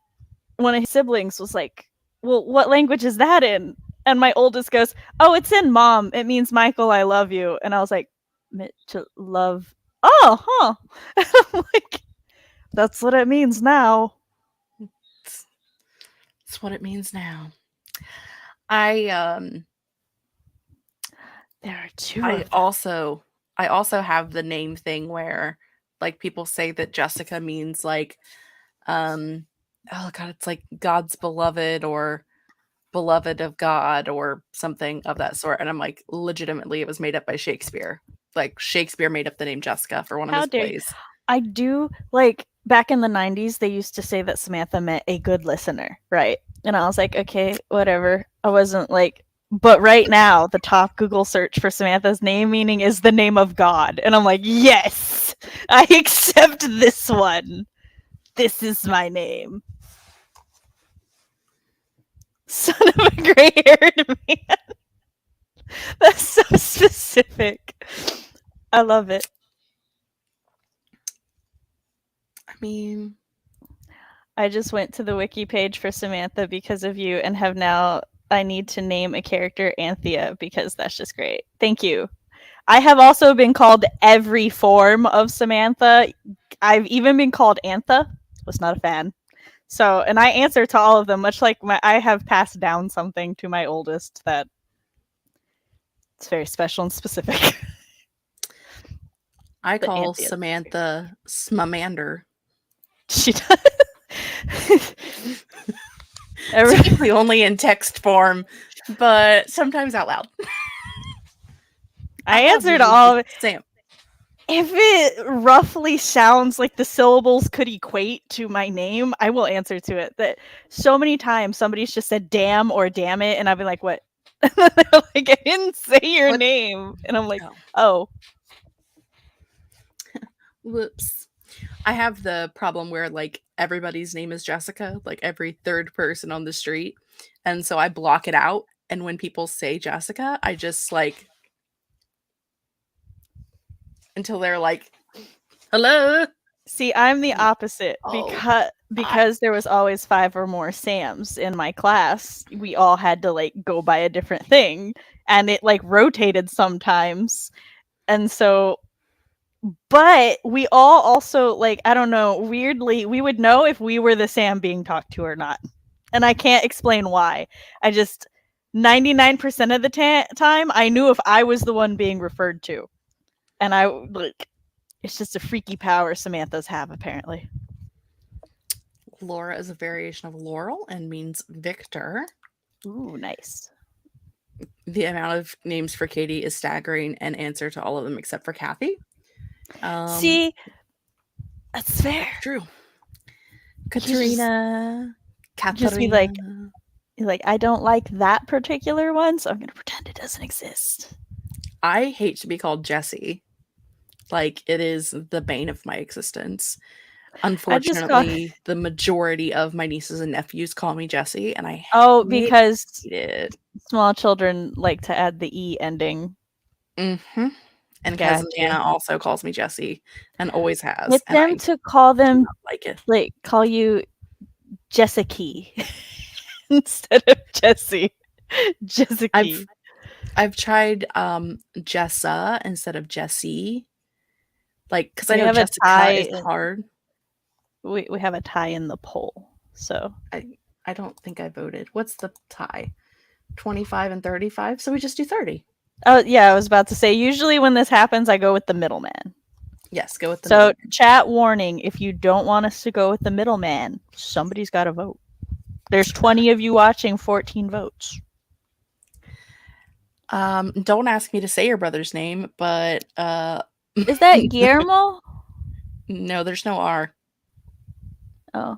one of his siblings was like, well, what language is that in? And my oldest goes, oh, it's in Mom. It means Michael, I love you. And I was like, love. Oh, huh. I'm like, that's what it means now. That's what it means now. There are two. I also have the name thing where like people say that Jessica means like Oh god, it's like God's beloved or beloved of God or something of that sort. And I'm like, legitimately, it was made up by Shakespeare. Like Shakespeare made up the name Jessica for one of How his dare you? plays. I do like back in the 90s they used to say that Samantha meant a good listener, right? And I was like, okay, whatever. I wasn't like but right now the top Google search for Samantha's name meaning is the name of God. And I'm like, "Yes. I accept this one. This is my name." Son of a gray-haired man. That's so specific. I love it. I mean, I just went to the wiki page for Samantha because of you and have now I need to name a character Anthea because that's just great. Thank you. I have also been called every form of Samantha. I've even been called Antha. Was not a fan. So, and I answer to all of them, much like I have passed down something to my oldest that it's very special and specific. I But call Anthea, Samantha Smamander. she does. Typically only in text form, but sometimes out loud. I Out loud, answer to usually all of just it. Sam. If it roughly sounds like the syllables could equate to my name, I will answer to it. That so many times somebody's just said damn or damn it, and I've been like, what? Like, I didn't say your What? name. And I'm like, Oh, oh. whoops. I have the problem where like everybody's name is Jessica, like every third person on the street. And so I block it out. And when people say Jessica, I just like until they're like, hello. See, I'm the I'm like, opposite oh, hi. because there was always 5 or more Sams in my class. We all had to like go by a different thing, and it like rotated sometimes. And so but we all also like I don't know, weirdly we would know if we were the Sam being talked to or not. And I can't explain why. I just 99% of the time I knew if I was the one being referred to. And I like it's just a freaky power Samantha's have apparently. Laura is a variation of Laurel and means victor. Ooh, nice. The amount of names for Katie is staggering and answer to all of them except for Kathy. See, that's fair. True. You just Katrina. just be Katharina. like I don't like that particular one, so I'm gonna pretend it doesn't exist. I hate to be called Jessie. Like, it is the bane of my existence. I just call Unfortunately, the majority of my nieces and nephews call me Jessie, and I oh hate because it. small children like to add the e ending. Mhm. And cousin Gotcha. Anna also calls me Jessie and always has, Get and them I to call do them not like it. like call you Jessica instead of Jessie. Jessica. I've tried, Jessa instead of Jessie, like, because I We know have a Jessica is tie. hard. We have a tie in the poll. So I don't think I voted. What's the tie? 25 and 35? So we just do 30. oh yeah, I was about to say usually when this happens I go with the middleman. Yes, go with the So middle. chat warning, if you don't want us to go with the middleman, somebody's gotta vote. There's 20 of you watching, 14 votes. Don't ask me to say your brother's name, but, Is that Guillermo? no, there's no R. Oh.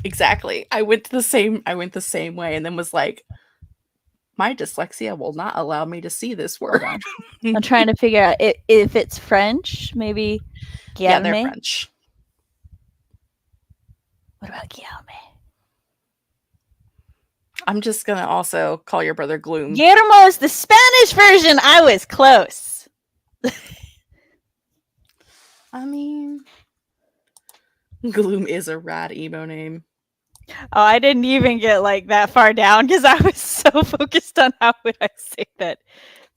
Exactly. I went the same way and then was like, "My dyslexia will not allow me to see this Hold word." on. I'm trying to figure out if it's French, maybe Yeah, they're Guillerme. French. What about Guillerme? I'm just gonna also call your brother Gloom. Guillermo is the Spanish version. I was close. I mean, Gloom is a rad emo name. Oh, I didn't even get like that far down because I was so focused on how would I say that.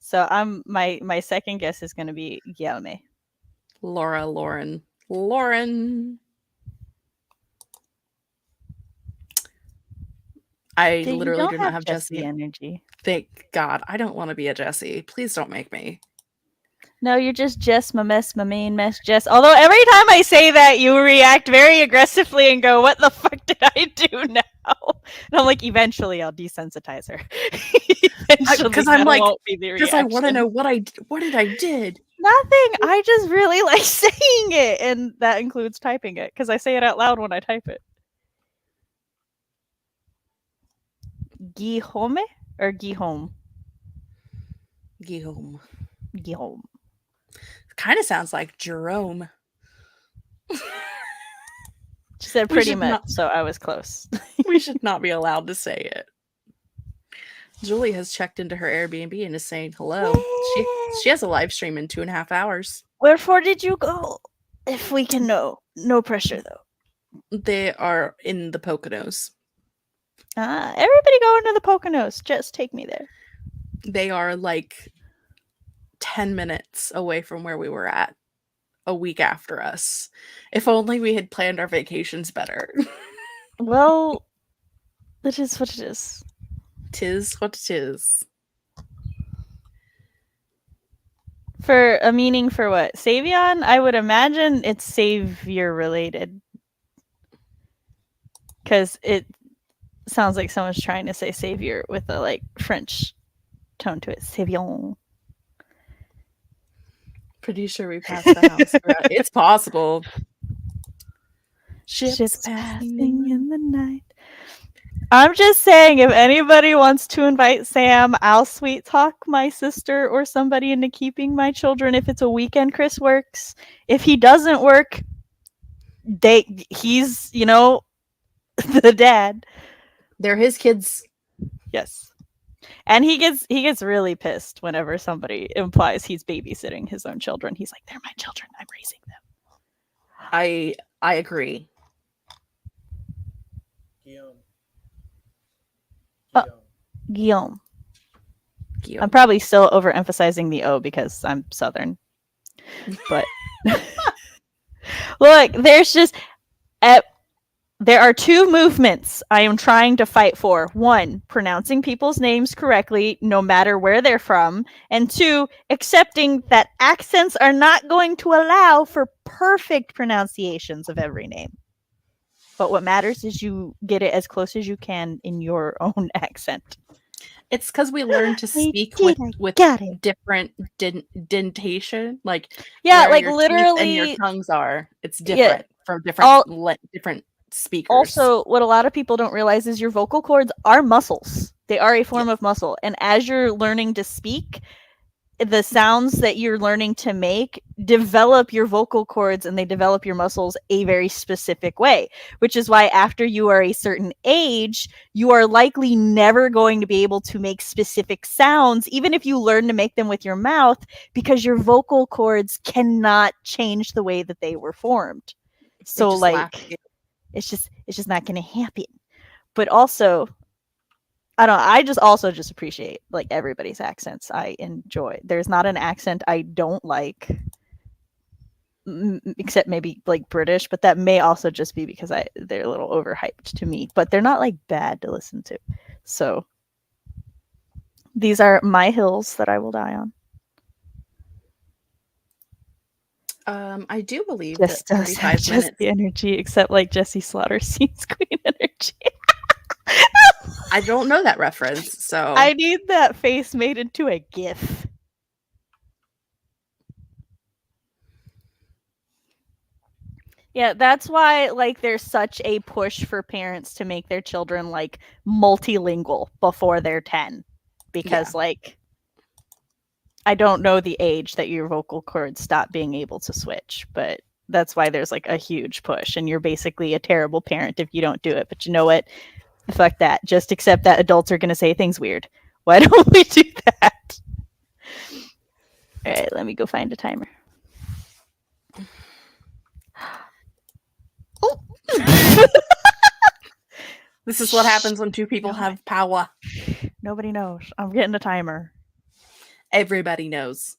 So I'm my second guess is gonna be Guillerme. Laura, Lauren. I You literally don't do not have have Jessie Jessie. energy. Thank God. I don't want to be a Jessie. Please don't make me. No, you're just Jess, my mess, my main mess, Jess. Although every time I say that, you react very aggressively and go, "What the fuck did I do now?" And I'm like, eventually, I'll desensitize her. Eventually, Because I'm that like, won't be the because I want to reaction. know what did I did. Nothing. I just really like saying it, and that includes typing it because I say it out loud when I type it. Guillaume or Guillaume? Guillaume. Guillaume. Kind of sounds like Jerome. She said We pretty should much, not. so I was close. We should not be allowed to say it. Julie has checked into her Airbnb and is saying hello. She has a live stream in 2.5 hours. Wherefore did you go? If we can know. No pressure, though. They are in the Poconos. Everybody going to the Poconos. Just take me there. They are like 10 minutes away from where we were at a week after us. If only we had planned our vacations better. Well, it is what it is. 'Tis what 'tis. For a meaning for what? Savion? I would imagine it's savior related. Because it sounds like someone's trying to say savior with a like French tone to it. Savion. Pretty sure we passed the house. It's possible. Ships passing in the night. I'm just saying, if anybody wants to invite Sam, I'll sweet talk my sister or somebody into keeping my children if it's a weekend Chris works. If he doesn't work, he's, the dad. They're his kids. Yes. And he gets really pissed whenever somebody implies he's babysitting his own children. He's like, they're my children. I'm raising them. I agree. Guillaume. I'm probably still overemphasizing the O because I'm Southern. But look, there are two movements I am trying to fight for. One, pronouncing people's names correctly, no matter where they're from. And two, accepting that accents are not going to allow for perfect pronunciations of every name. But what matters is you get it as close as you can in your own accent. It's because we learned to speak with different dentation, like like your literally, and your tongues are. It's different from different speakers. Also, what a lot of people don't realize is your vocal cords are muscles. They are a form of muscle, and as you're learning to speak, the sounds that you're learning to make develop your vocal cords and they develop your muscles a very specific way, which is why after you are a certain age, you are likely never going to be able to make specific sounds, even if you learn to make them with your mouth, because your vocal cords cannot change the way that they were formed. So like, it's just not going to happen. But also, I just appreciate like everybody's accents. I enjoy. There's not an accent I don't like, except maybe like British, but that may also just be because they're a little overhyped to me, but they're not like bad to listen to. So these are my hills that I will die on. I do believe Jess that does have Jessie energy, except like Jessie Slaughter seems Queen energy. I don't know that reference, so I need that face made into a GIF. Yeah, that's why like there's such a push for parents to make their children like multilingual before they're 10. Because like I don't know the age that your vocal cords stop being able to switch, but that's why there's like a huge push, and you're basically a terrible parent if you don't do it. But you know what? Fuck that. Just accept that adults are going to say things weird. Why don't we do that? All right, let me go find a timer. Oh. This is what happens when two people have power. Nobody knows. I'm getting a timer. Everybody knows.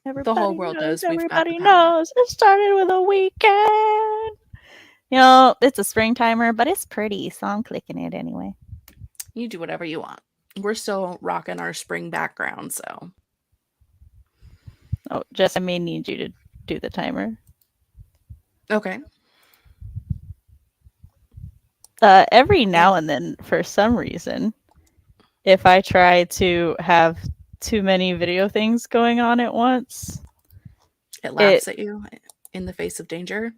The whole world knows. Everybody knows. It started with a weekend. You know, it's a spring timer, but it's pretty, so I'm clicking it anyway. You do whatever you want. We're still rocking our spring background, so. Oh, Jess, I may need you to do the timer. Okay. Every Yeah. now and then, for some reason, if I try to have too many video things going on at once, It it laughs at you in the face of danger.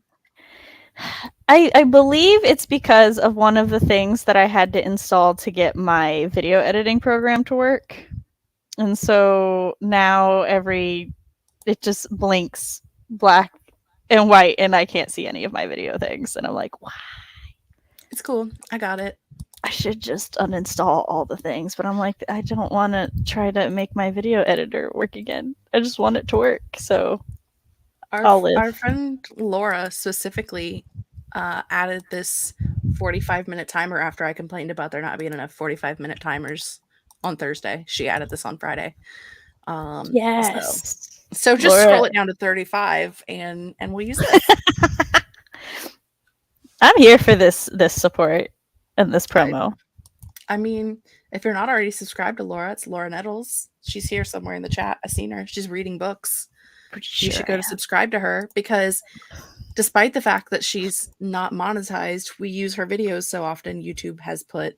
I believe it's because of one of the things that I had to install to get my video editing program to work. And so now it just blinks black and white and I can't see any of my video things. And I'm like, wow, It's cool. I got it. I should just uninstall all the things. But I'm like, I don't want to try to make my video editor work again. I just want it to work. So I'll Our live. friend Laura specifically added this 45-minute timer after I complained about there not being enough 45-minute timers on Thursday. She added this on Friday. So Yes. just scroll Laura, it down to 35 and we'll use this. I'm here for this support and this I, promo. I mean, if you're not already subscribed to Laura, it's Laura Nettles. She's here somewhere in the chat. I've seen her. She's reading books. Pretty You sure should I go to am. subscribe to her because despite the fact that she's not monetized, we use her videos so often. YouTube has put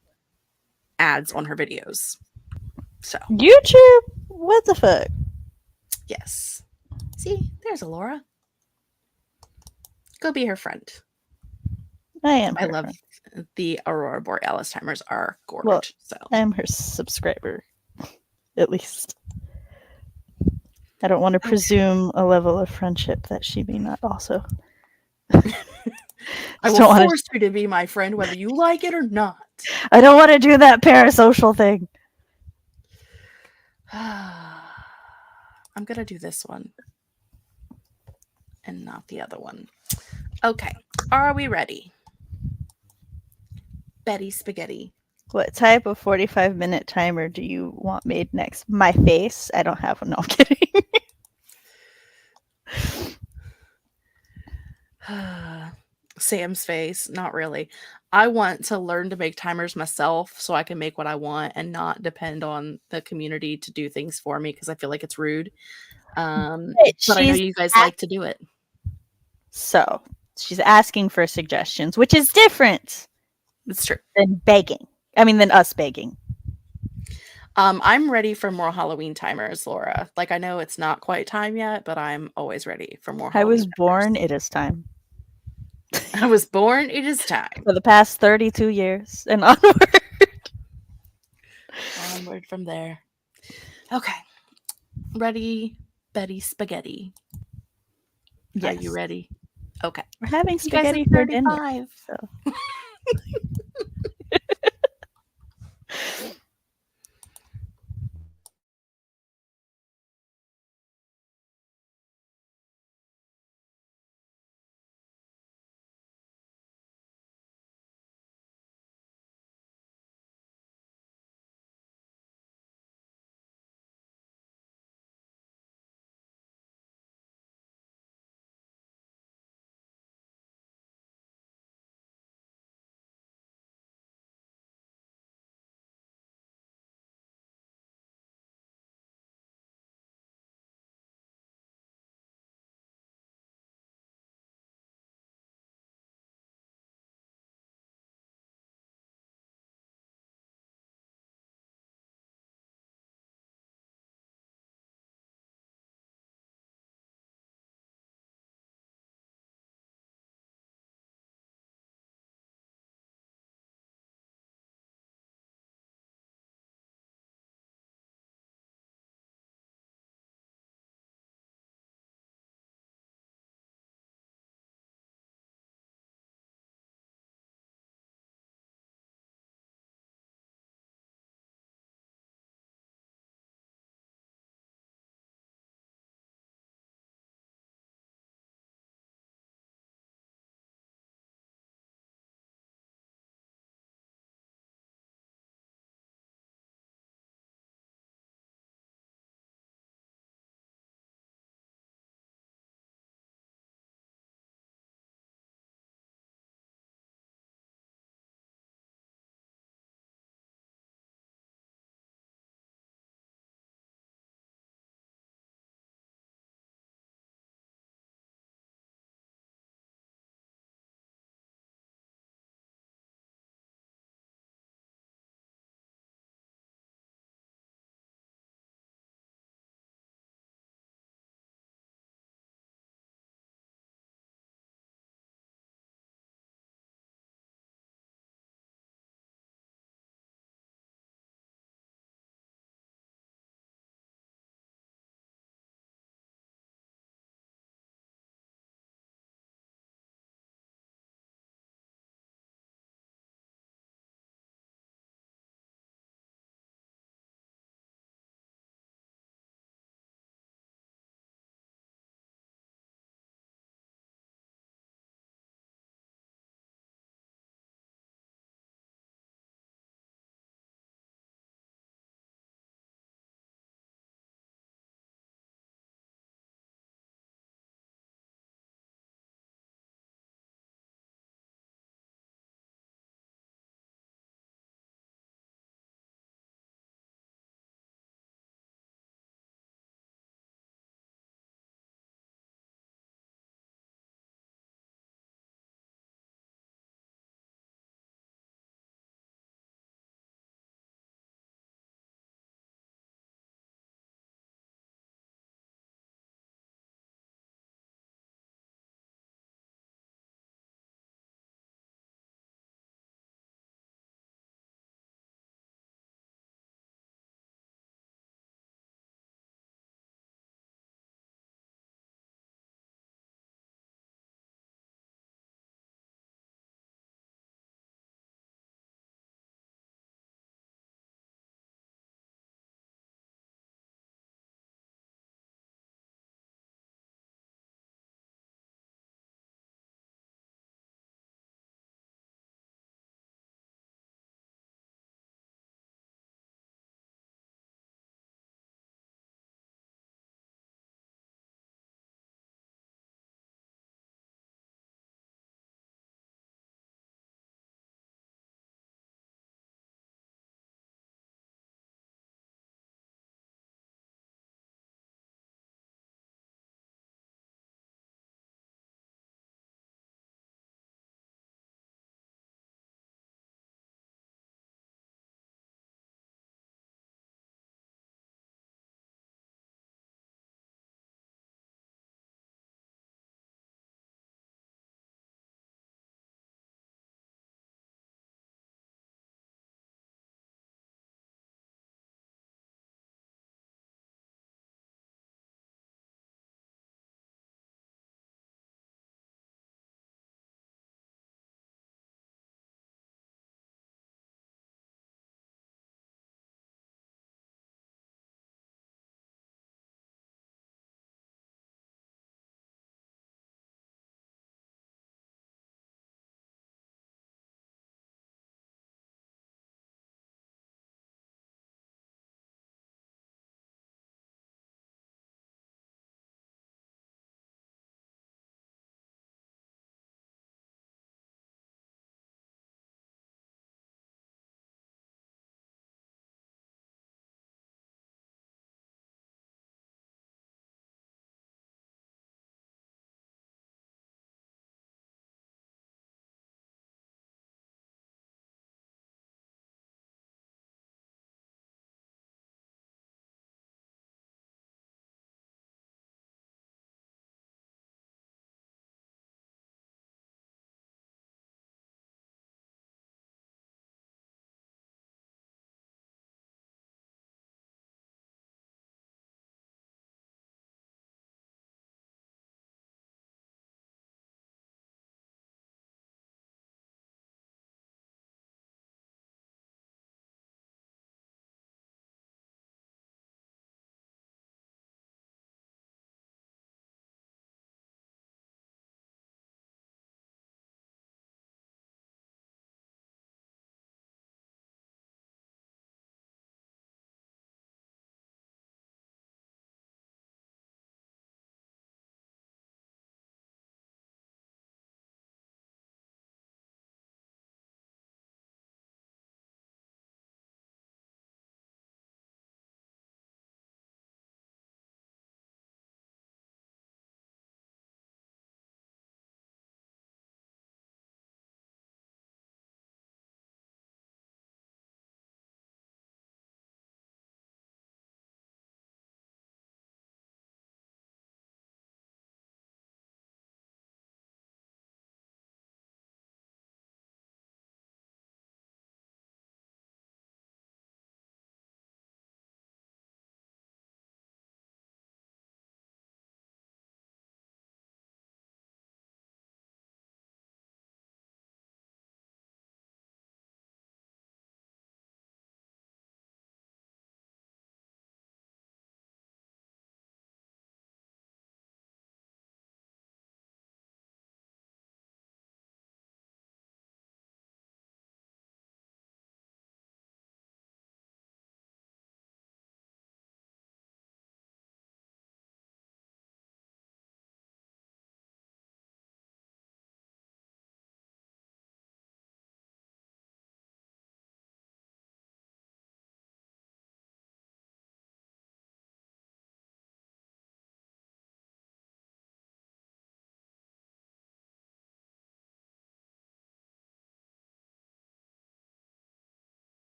ads on her videos. So, YouTube? What the fuck? yes. See, there's a Laura. Go be her friend. I am I her love friend. the Aurora Borealis timers are Well, gorgeous. So, I am her subscriber, at least. I don't want to okay. presume a level of friendship that she may not also. I will force you to be my friend whether you like it or not. I don't want to do that parasocial thing. I'm going to do this one and not the other one. Okay. Are we ready? Betty Spaghetti. What type of 45-minute timer do you want made next? My face? I don't have one. No, I'm kidding. Sam's face. Not really. I want to learn to make timers myself so I can make what I want and not depend on the community to do things for me because I feel like it's rude. But I know you guys like to do it. So she's asking for suggestions, which is different It's true. than begging. I mean, than us begging. I'm ready for more Halloween timers, Laura. Like I know it's not quite time yet, but I'm always ready for more I Halloween was born. It is time. I was born. It is time. For the past 32 years and onward. Onward from there. Okay. Ready, Betty Spaghetti. Yes. Are you ready? Okay. We're having You guys spaghetti at for dinner. 35. So.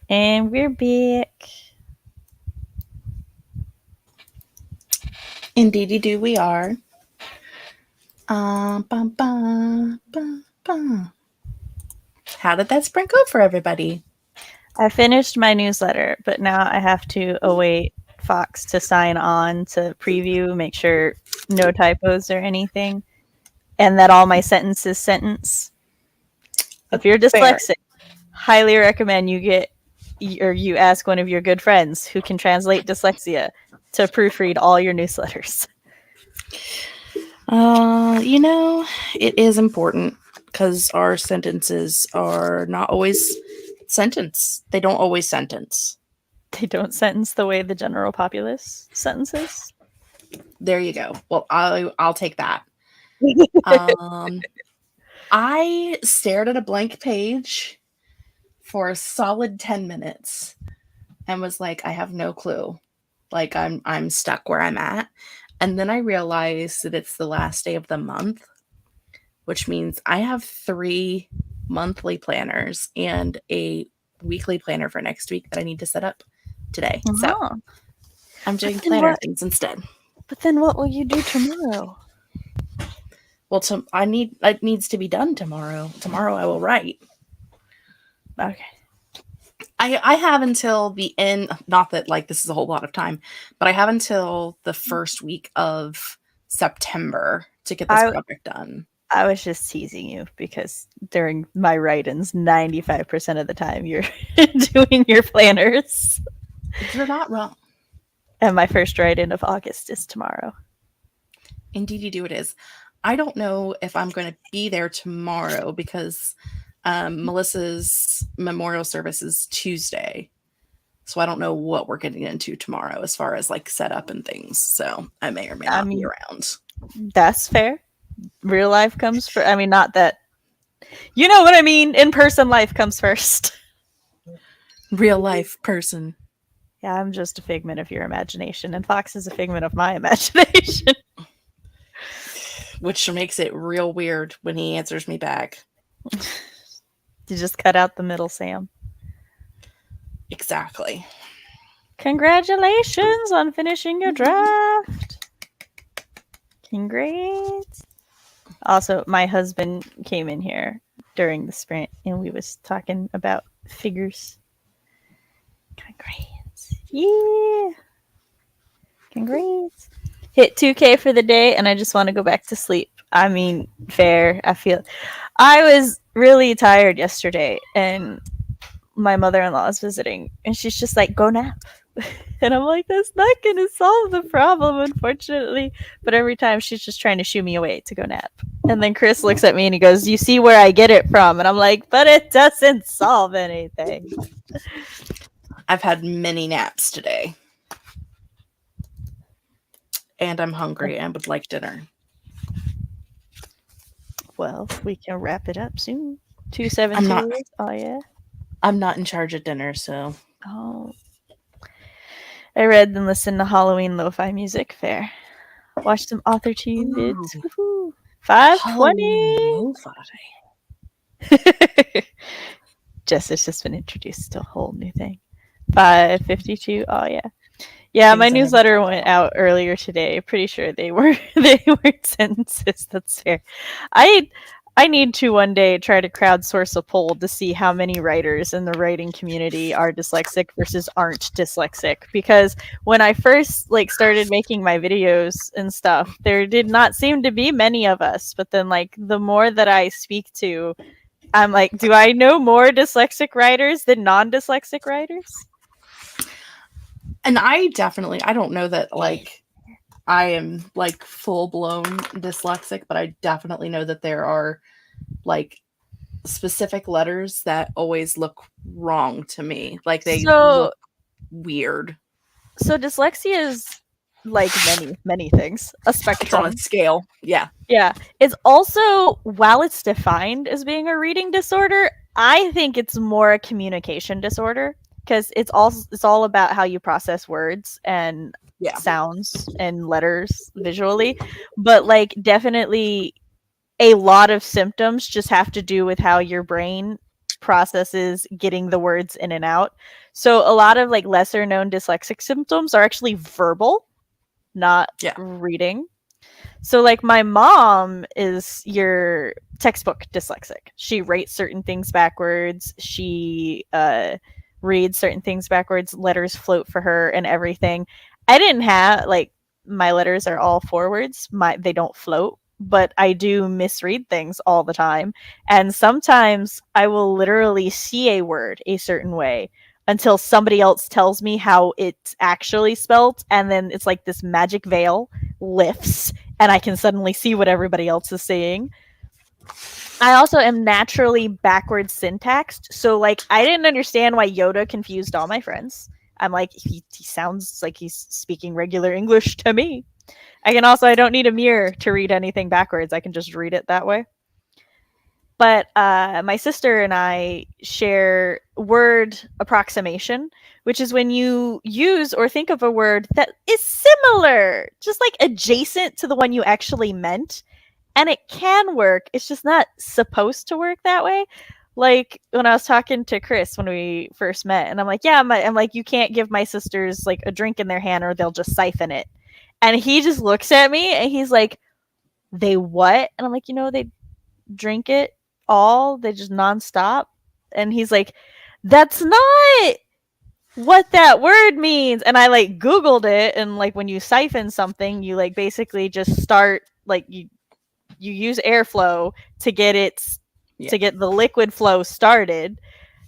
And we're back. Indeedy do we are. Bum, bum, bum, bum. How did that spring go for everybody? I finished my newsletter, but now I have to await Fox to sign on to preview, make sure no typos or anything, and that all my sentences sentence. If you're Fair. dyslexic, highly recommend you get or you ask one of your good friends who can translate dyslexia to proofread all your newsletters. It is important because our sentences are not always sentence. They don't always sentence. They don't sentence the way the general populace sentences. There you go. Well, I'll take that. I stared at a blank page for a solid 10 minutes and was like, I have no clue. Like I'm stuck where I'm at. And then I realized that it's the last day of the month, which means I have 3 monthly planners and a weekly planner for next week that I need to set up today. So Oh. I'm doing planner things instead. But then what will you do tomorrow? Well, it needs to be done tomorrow. Tomorrow I will write. Okay. I have until the end, not that like this is a whole lot of time, but I have until the first week of September to get this project done. I was just teasing you because during my write-ins, 95% of the time you're doing your planners. You're not wrong. And my first write-in of August is tomorrow. Indeed, you do. It is. I don't know if I'm going to be there tomorrow because Melissa's memorial service is Tuesday. So I don't know what we're getting into tomorrow as far as like setup and things. So I may or may not be around. That's fair. Real life comes first. I mean, not that. You know what I mean? In-person life comes first. Real life person. Yeah, I'm just a figment of your imagination, and Fox is a figment of my imagination. Which makes it real weird when he answers me back. You just cut out the middle, Sam. Exactly. Congratulations on finishing your draft. Congrats. Also, my husband came in here during the sprint, and we was talking about figures. Congrats. Yeah. Congrats. Hit 2K for the day, and I just want to go back to sleep. I mean, fair. I was really tired yesterday, and my mother-in-law is visiting, and she's just like, go nap. And I'm like, that's not going to solve the problem, unfortunately. But every time she's just trying to shoo me away to go nap. And then Chris looks at me and he goes, you see where I get it from? And I'm like, but it doesn't solve anything. I've had many naps today. And I'm hungry and would like dinner. Well, we can wrap it up soon. 2:17. Oh, yeah. I'm not in charge of dinner, so. Oh. I read and listened to Halloween lo-fi music. Fair. Watched some author tune vids. 520. Jess has just been introduced to a whole new thing. 552. Oh yeah. Yeah, my newsletter went out earlier today. Pretty sure they weren't sentences. That's fair. I need to one day try to crowdsource a poll to see how many writers in the writing community are dyslexic versus aren't dyslexic. Because when I first started making my videos and stuff, there did not seem to be many of us. But then the more that I speak to, I'm like, do I know more dyslexic writers than non-dyslexic writers? And I don't know that I am full blown dyslexic, but I definitely know that there are specific letters that always look wrong to me. They look weird. So dyslexia is many things. A spectrum. It's on a scale. Yeah. Yeah. It's also, while it's defined as being a reading disorder, I think it's more a communication disorder. Because it's all about how you process words and sounds and letters visually. But definitely a lot of symptoms just have to do with how your brain processes getting the words in and out. So a lot of like lesser known dyslexic symptoms are actually verbal, not Yeah. reading. So like my mom is your textbook dyslexic. She writes certain things backwards. She reads certain things backwards. Letters float for her and everything. I didn't have like my letters are all forwards. They don't float, but I do misread things all the time. And sometimes I will literally see a word a certain way until somebody else tells me how it's actually spelt, and then it's like this magic veil lifts and I can suddenly see what everybody else is saying. I also am naturally backwards syntaxed. So, like, I didn't understand why Yoda confused all my friends. I'm like, he sounds like he's speaking regular English to me. I don't need a mirror to read anything backwards. I can just read it that way. But my sister and I share word approximation, which is when you use or think of a word that is similar, just like adjacent to the one you actually meant. And it can work. It's just not supposed to work that way. Like when I was talking to Chris when we first met, and I'm like, yeah, I'm like, you can't give my sisters like a drink in their hand or they'll just siphon it. And he just looks at me and he's like, they what? And I'm like, they drink it all, they just nonstop. And he's like, that's not what that word means. And I like Googled it, and like when you siphon something, you like basically just start like you use airflow to get to get the liquid flow started.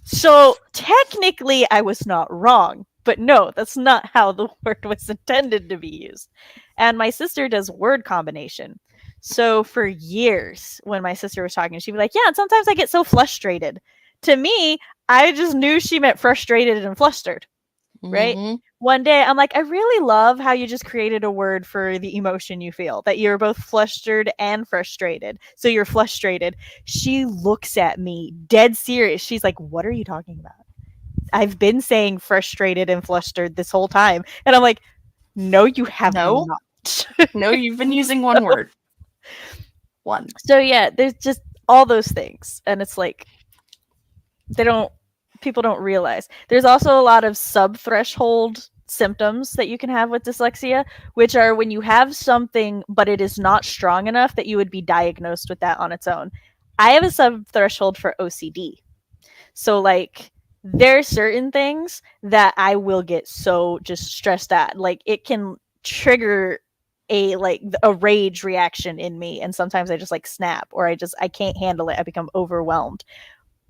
So technically I was not wrong, but no, that's not how the word was intended to be used. And my sister does word combination. So for years, when my sister was talking, she'd be like, yeah, and sometimes I get so frustrated. To me, I just knew she meant frustrated and flustered, right? Mm-hmm. One day, I'm like, I really love how you just created a word for the emotion you feel, that you're both flustered and frustrated. So you're frustrated. She looks at me dead serious. She's like, what are you talking about? I've been saying frustrated and flustered this whole time. And I'm like, no, you have No. not. No, you've been using one word. One. So yeah, there's just all those things. And it's like, people don't realize. There's also a lot of sub-threshold symptoms that you can have with dyslexia, which are when you have something, but it is not strong enough that you would be diagnosed with that on its own. I have a sub-threshold for OCD. So like, there are certain things that I will get so just stressed at. Like it can trigger a rage reaction in me, and sometimes I just like snap, or I can't handle it. I become overwhelmed.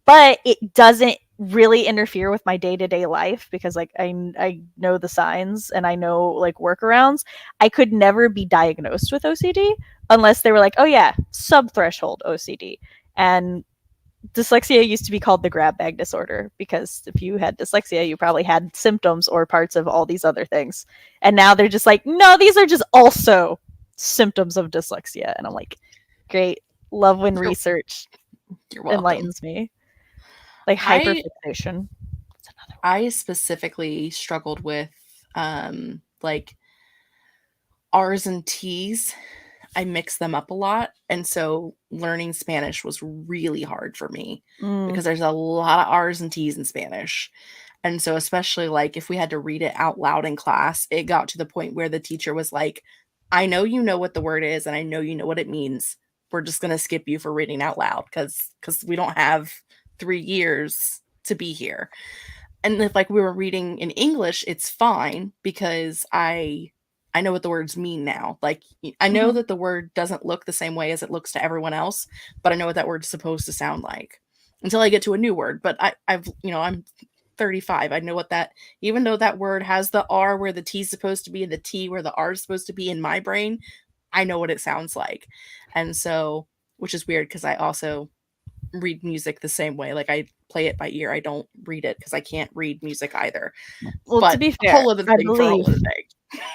But it doesn't really interfere with my day-to-day life because like I know the signs and I know like workarounds. I could never be diagnosed with OCD unless they were like, oh yeah, sub-threshold OCD. And dyslexia used to be called the grab bag disorder because if you had dyslexia, you probably had symptoms or parts of all these other things. And now they're just like, no, these are just also symptoms of dyslexia. And I'm like, great. Love when research enlightens me. Like hyperfixation. I specifically struggled with like R's and T's. I mix them up a lot, and so learning Spanish was really hard for me because there's a lot of R's and T's in Spanish. And so especially like if we had to read it out loud in class, it got to the point where the teacher was like, I know you know what the word is and I know you know what it means. We're just going to skip you for reading out loud cuz we don't have 3 years to be here. And if like we were reading in English, it's fine because I know what the words mean now. Like I know that the word doesn't look the same way as it looks to everyone else, but I know what that word's supposed to sound like until I get to a new word. But I've I'm 35. I know what that, even though that word has the R where the T is supposed to be and the T where the R is supposed to be in my brain, I know what it sounds like. And so, which is weird because I also read music the same way. Like I play it by ear. I don't read it because I can't read music either. Well, but to be a fair, whole other thing for a whole other thing.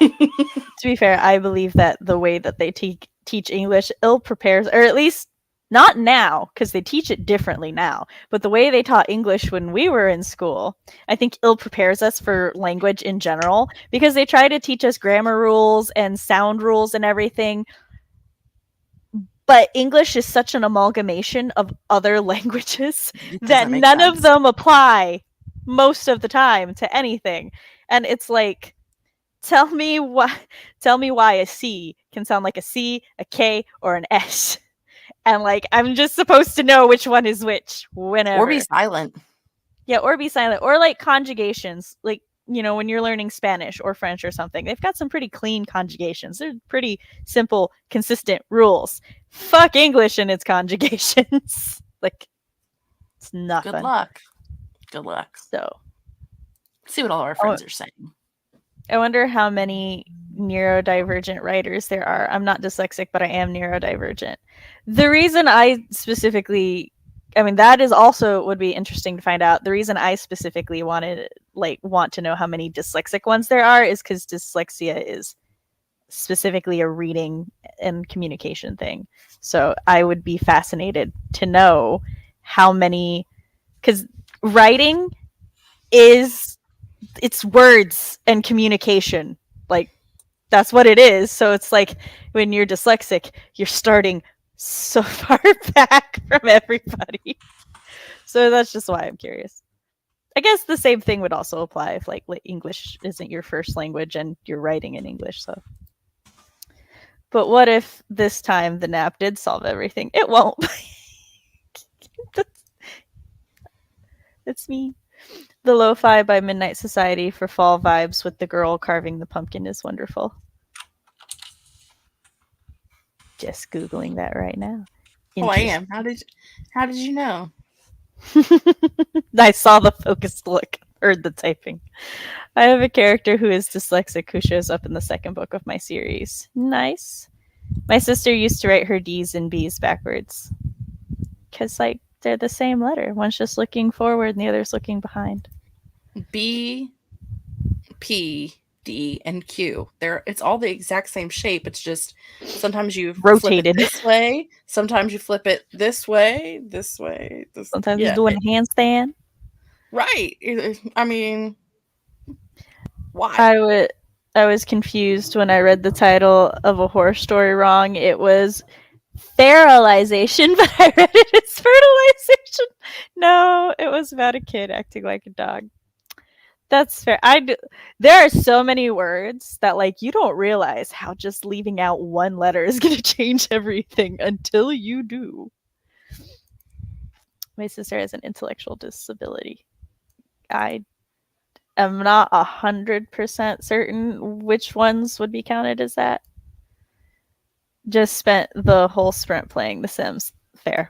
To be fair, I believe that the way that they teach English ill prepares, or at least not now, because they teach it differently now, but the way they taught English when we were in school, I think ill prepares us for language in general, because they try to teach us grammar rules and sound rules and everything. but English is such an amalgamation of other languages It that doesn't make none of sense. them apply most of the time to anything. And it's like, tell me why a C can sound like a C, a K, or an S. And like I'm just supposed to know which one is which Or be whenever. silent. Yeah, or be silent. Or like conjugations. Like, when you're learning Spanish or French or something, they've got some pretty clean conjugations. They're pretty simple, consistent rules. Fuck English and its conjugations. Like, it's not Good fun. luck. Good luck. So, See what all our friends are saying. I wonder how many neurodivergent writers there are. I'm not dyslexic, but I am neurodivergent. The reason I specifically, I mean, that is also would be interesting to find out. The reason I specifically want to know how many dyslexic ones there are is because dyslexia is specifically a reading and communication thing. So I would be fascinated to know how many, because writing is it's words and communication. Like, that's what it is. So it's like when you're dyslexic, you're starting so far back from everybody. So that's just why I'm curious. I guess the same thing would also apply if like English isn't your first language and you're writing in English. So, but what if this time the nap did solve everything? It won't. It's me. The Lo-Fi by Midnight Society for fall vibes with the girl carving the pumpkin is wonderful. Just Googling that right now. Oh, I am. How did you know? I saw the focused look, heard the typing. I have a character who is dyslexic who shows up in the second book of my series. Nice. My sister used to write her D's and B's backwards. Because, like, they're the same letter. One's just looking forward and the other's looking behind. B, P, D, and Q. It's all the exact same shape. It's just sometimes you rotated flip it this way, sometimes you flip it this way. Sometimes you're doing a handstand. Right. I mean, why? I was confused when I read the title of a horror story wrong. It was sterilization, but I read it as fertilization. No, it was about a kid acting like a dog. That's fair. There are so many words that like you don't realize how just leaving out one letter is going to change everything until you do. My sister has an intellectual disability. I am not 100% certain which ones would be counted as that. Just spent the whole sprint playing The Sims. Fair.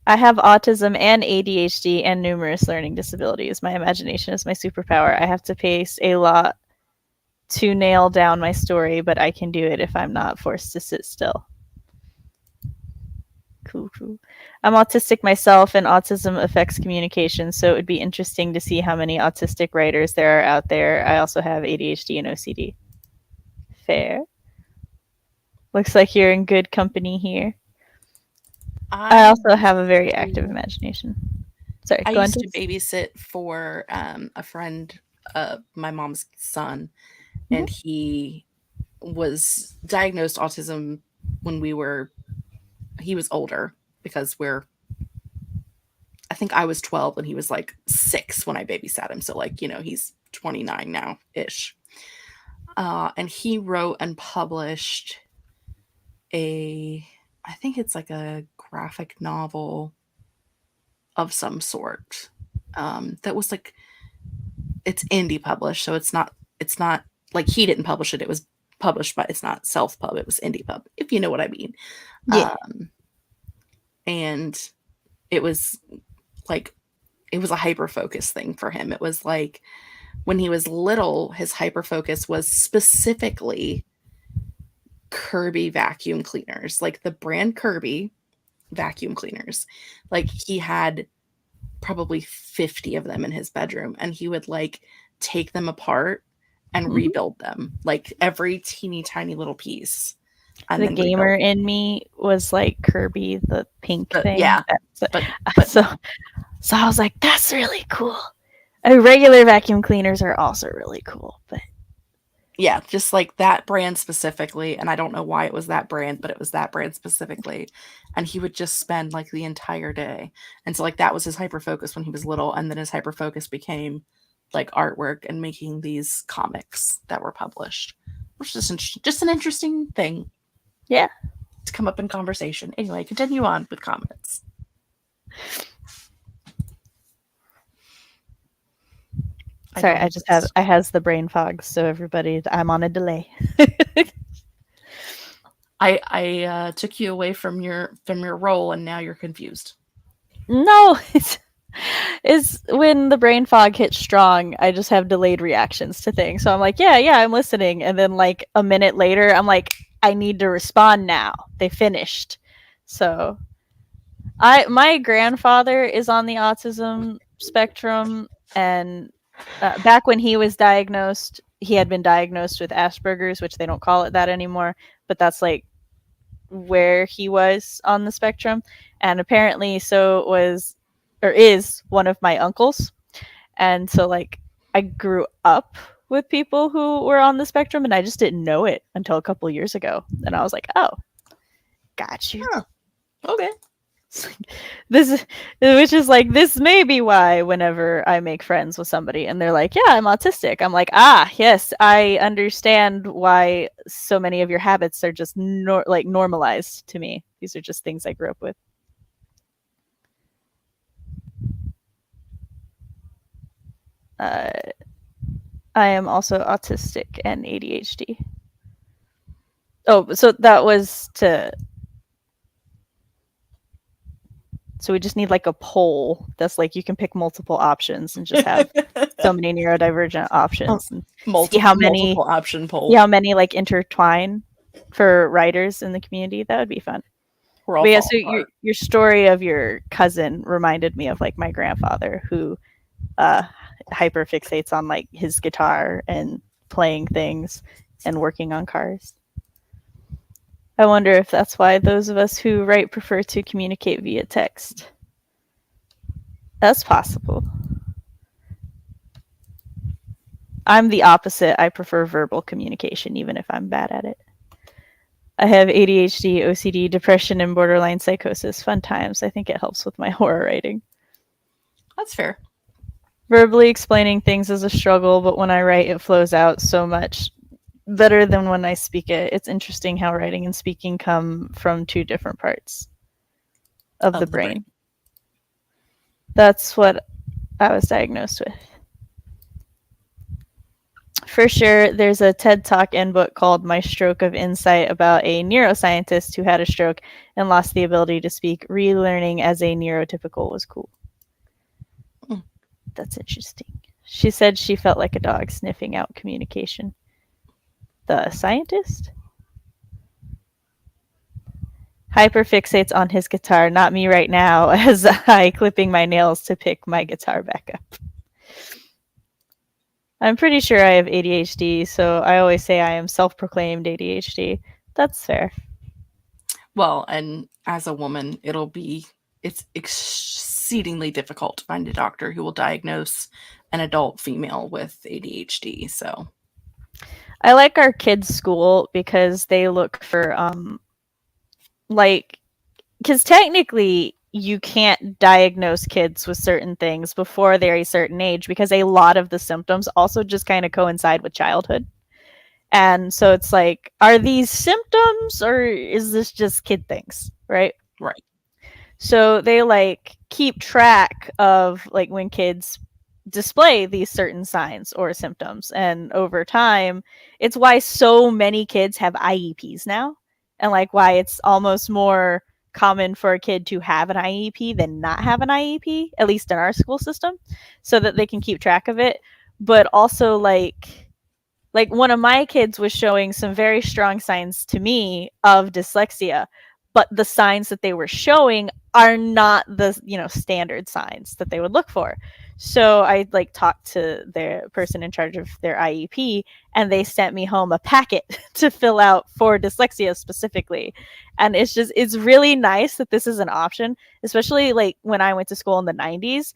I have autism and ADHD and numerous learning disabilities. My imagination is my superpower. I have to pace a lot to nail down my story, but I can do it if I'm not forced to sit still. Cool. I'm autistic myself, and autism affects communication, so it would be interesting to see how many autistic writers there are out there. I also have ADHD and OCD. Fair. Looks like you're in good company here. I also have a very active imagination. Sorry, I used to babysit for a friend of my mom's son, and he was diagnosed autism when he was older because I think I was 12 and he was like 6 when I babysat him. So like, he's 29 now-ish. And he wrote and published I think it's like a graphic novel of some sort. That was like, it's indie published. So it's not like he didn't publish it. It was published, but it's not self-pub. It was indie pub, if you know what I mean. Yeah. And it was like, it was a hyper-focus thing for him. It was like when he was little, his hyper-focus was specifically Kirby vacuum cleaners, like the brand Kirby vacuum cleaners. Like he had probably 50 of them in his bedroom, and he would like take them apart and rebuild them, like every teeny tiny little piece. And the gamer in me was like Kirby, the pink thing. Yeah. So I was like, that's really cool. Regular vacuum cleaners are also really cool, but Yeah, just like that brand specifically, and I don't know why it was that brand, but it was that brand specifically, and he would just spend, like, the entire day, and so, like, that was his hyper focus when he was little, and then his hyper focus became, like, artwork and making these comics that were published, which is just an interesting thing Yeah. to come up in conversation. Anyway, continue on with comments. Sorry, I has the brain fog, so everybody, I'm on a delay. I took you away from your role, and now you're confused. No, it's when the brain fog hits strong, I just have delayed reactions to things. So I'm like, yeah, I'm listening, and then like a minute later, I'm like, I need to respond now. They finished. So my grandfather is on the autism spectrum, and back when he was diagnosed, he had been diagnosed with Asperger's, which they don't call it that anymore, but that's like where he was on the spectrum. And apparently so was or is one of my uncles. And so like I grew up with people who were on the spectrum, and I just didn't know it until a couple years ago. And I was like, oh, got you. Huh. Okay. This, which is like, this may be why whenever I make friends with somebody and they're like, yeah, I'm autistic, I'm like, ah, yes, I understand why so many of your habits are just like normalized to me. These are just things I grew up with. I am also autistic and ADHD. Oh, so that was to. So we just need like a poll that's like you can pick multiple options and just have so many neurodivergent options and see how many multiple option poll. See how many like intertwine for writers in the community. That would be fun. But yeah, so your story of your cousin reminded me of like my grandfather who hyper fixates on like his guitar and playing things and working on cars. I wonder if that's why those of us who write prefer to communicate via text. That's possible. I'm the opposite. I prefer verbal communication, even if I'm bad at it. I have ADHD, OCD, depression, and borderline psychosis. Fun times. I think it helps with my horror writing. That's fair. Verbally explaining things is a struggle, but when I write, it flows out so much better than when I speak it. It's interesting how writing and speaking come from two different parts of the brain. That's what I was diagnosed with. For sure, there's a TED Talk and book called My Stroke of Insight about a neuroscientist who had a stroke and lost the ability to speak. Relearning as a neurotypical was cool. That's interesting. She said she felt like a dog sniffing out communication. The scientist? Hyper fixates on his guitar, not me right now, as I clipping my nails to pick my guitar back up. I'm pretty sure I have ADHD, so I always say I am self-proclaimed ADHD. That's fair. Well, and as a woman, it's exceedingly difficult to find a doctor who will diagnose an adult female with ADHD, so. I like our kids' school because they look for, because technically you can't diagnose kids with certain things before they're a certain age because a lot of the symptoms also just kind of coincide with childhood. And so it's like, are these symptoms or is this just kid things, right? Right. So they like keep track of like when kids display these certain signs or symptoms. And over time, it's why so many kids have IEPs now, and like why it's almost more common for a kid to have an IEP than not have an IEP, at least in our school system, so that they can keep track of it. But also like one of my kids was showing some very strong signs to me of dyslexia, but the signs that they were showing are not the, standard signs that they would look for. So I like talked to the person in charge of their IEP, and they sent me home a packet to fill out for dyslexia specifically. And it's really nice that this is an option, especially like when I went to school in the 90s.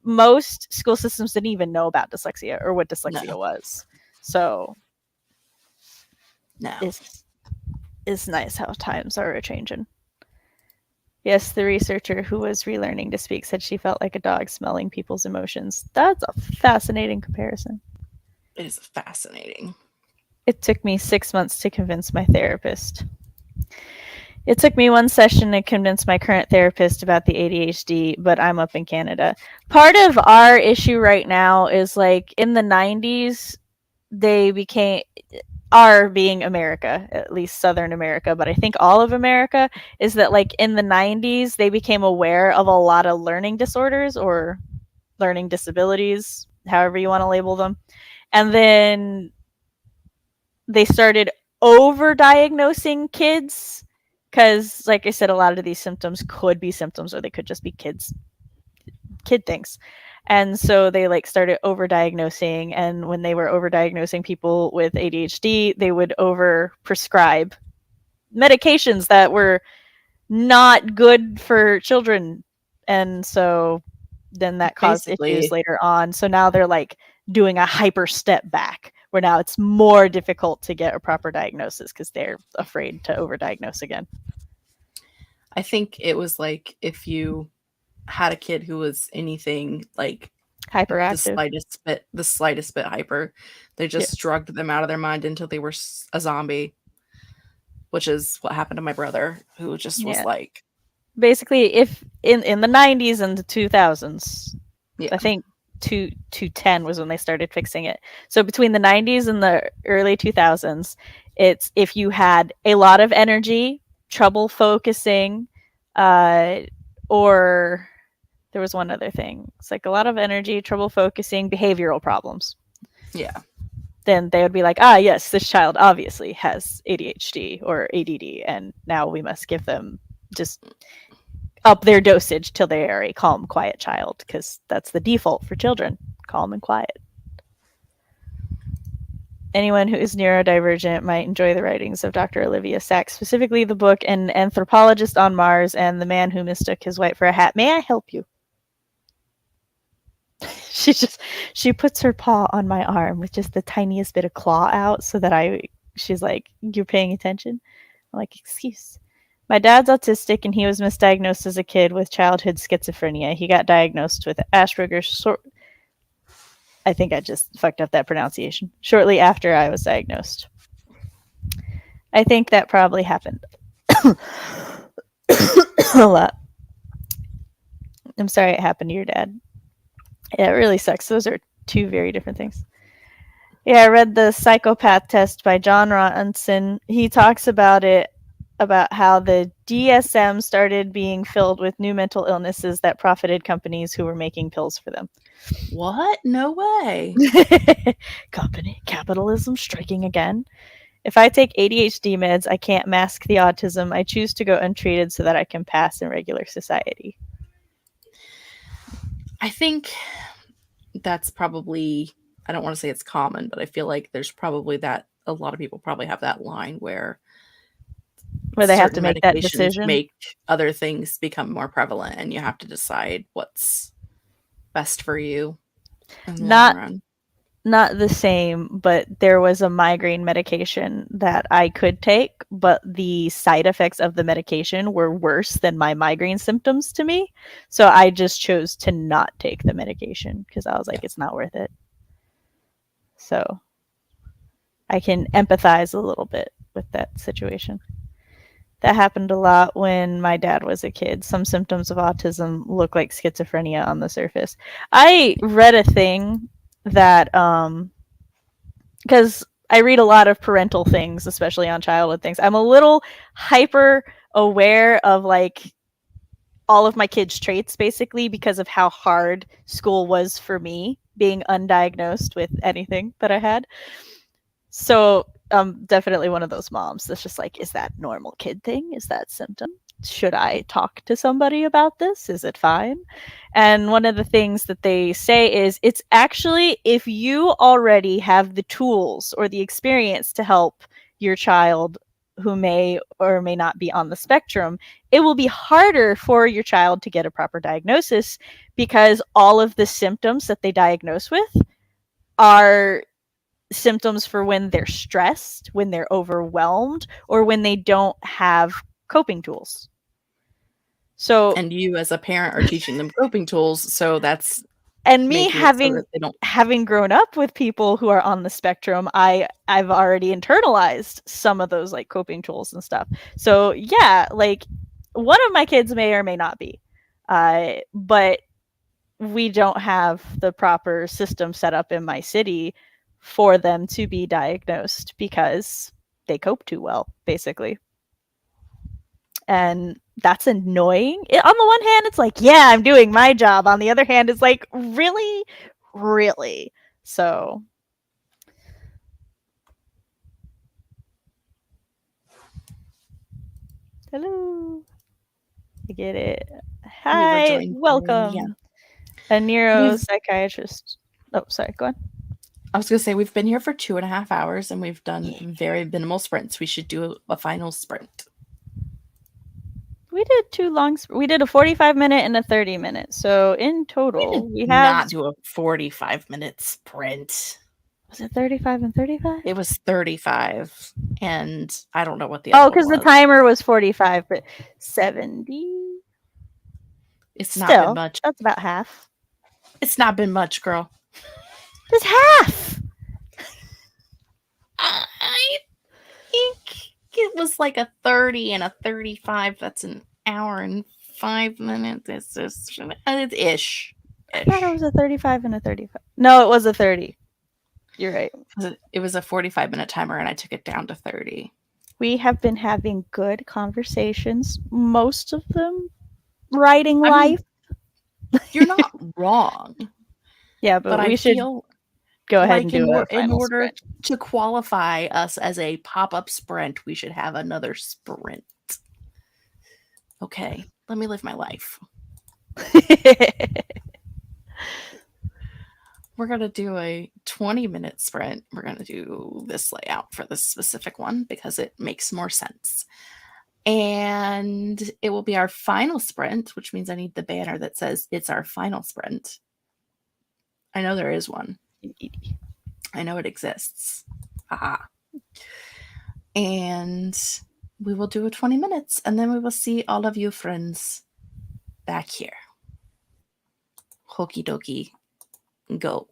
Most school systems didn't even know about dyslexia or what dyslexia was. So No. It's nice how times are a changing. Yes, the researcher who was relearning to speak said she felt like a dog smelling people's emotions. That's a fascinating comparison. It is fascinating. It took me 6 months to convince my therapist. It took me one session to convince my current therapist about the ADHD, but I'm up in Canada. Part of our issue right now is like in the 90s, they became, our being America, at least Southern America, but I think all of America, is that like in the 90s, they became aware of a lot of learning disorders or learning disabilities, however you want to label them. And then they started over-diagnosing kids because, like I said, a lot of these symptoms could be symptoms or they could just be kid things. And so they like started over-diagnosing, and when they were over-diagnosing people with ADHD, they would over-prescribe medications that were not good for children. And so then that caused issues later on. So now they're like doing a hyper step back where now it's more difficult to get a proper diagnosis because they're afraid to overdiagnose again. I think it was like if you had a kid who was anything like Hyperactive. the slightest bit hyper, they just drugged them out of their mind until they were a zombie, which is what happened to my brother, who just was like, basically, if in the 90s and the 2000s, I think 2010 was when they started fixing it. So between the 90s and the early 2000s, it's if you had a lot of energy, trouble focusing, or there was one other thing. It's like a lot of energy, trouble focusing, behavioral problems. Yeah. Then they would be like, ah, yes, this child obviously has ADHD or ADD, and now we must give them just up their dosage till they are a calm, quiet child, because that's the default for children, calm and quiet. Anyone who is neurodivergent might enjoy the writings of Dr. Olivia Sacks, specifically the book An Anthropologist on Mars and The Man Who Mistook His Wife for a Hat. May I help you? She puts her paw on my arm with just the tiniest bit of claw out so that she's like, you're paying attention? I'm like, excuse. My dad's autistic and he was misdiagnosed as a kid with childhood schizophrenia. He got diagnosed with Asperger's. I think I just fucked up that pronunciation. Shortly after I was diagnosed. I think that probably happened a lot. I'm sorry it happened to your dad. Yeah, it really sucks. Those are two very different things. Yeah, I read the Psychopath Test by John Ronson. He talks about it, about how the DSM started being filled with new mental illnesses that profited companies who were making pills for them. What? No way. Company capitalism striking again. If I take ADHD meds, I can't mask the autism. I choose to go untreated so that I can pass in regular society. I think that's probably, I don't want to say it's common, but I feel like there's probably that a lot of people probably have that line where they have to make that decision. Make other things become more prevalent, and you have to decide what's best for you in the long run. Not the same, but there was a migraine medication that I could take, but the side effects of the medication were worse than my migraine symptoms to me. So I just chose to not take the medication because I was like, it's not worth it. So I can empathize a little bit with that situation. That happened a lot when my dad was a kid. Some symptoms of autism look like schizophrenia on the surface. I read a thing that because I read a lot of parental things, especially on childhood things. I'm a little hyper aware of like all of my kids' traits, basically, because of how hard school was for me, being undiagnosed with anything that I had. So I'm definitely one of those moms that's just like, is that normal kid thing? Is that symptom? Should I talk to somebody about this? Is it fine? And one of the things that they say is it's actually, if you already have the tools or the experience to help your child who may or may not be on the spectrum, it will be harder for your child to get a proper diagnosis because all of the symptoms that they diagnose with are symptoms for when they're stressed, when they're overwhelmed, or when they don't have coping tools. So, And you as a parent are teaching them coping tools, so that's and me making it so that they don't. having grown up with people who are on the spectrum, I've already internalized some of those like coping tools and stuff. So yeah, like one of my kids may or may not be, but we don't have the proper system set up in my city for them to be diagnosed because they cope too well, basically. And that's annoying. On the one hand, it's like, yeah, I'm doing my job. On the other hand, it's like, really? Really? So. Hello. I get it. We were Hi, joined by, yeah. welcome. A neuropsychiatrist. Oh, sorry, go on. I was gonna say we've been here for 2.5 hours and we've done very minimal sprints. We should do a final sprint. We did 2 long we did a 45-minute and a 30-minute. So in We total, did we have not do a 45-minute sprint. was it 35 and 35? It was 35, and I don't know what the Oh, other one because the was. timer was 45, but 70. It's not been Still, much. that's about half. It's not been much, girl. That's half. I think it was like a 30 and a 35. That's an hour and 5 minutes. It's just ish. I thought it was a 35 and a 35. No, it was a 30. You're right. It was a 45-minute timer, and I took it down to 30. We have been having good conversations, most of them writing I mean, life. you're not wrong, Yeah, but but I we should feel go ahead and like do a in final order sprint. to qualify us as a pop-up sprint, we should have another sprint. Okay, let me live my life. We're going to do a 20-minute sprint. We're going to do this layout for this specific one because it makes more sense. And it will be our final sprint, which means I need the banner that says it's our final sprint. I know there is one. I know it exists. Aha. And we will do a 20 minutes, and then we will see all of you friends back here. Hokey dokey. Go.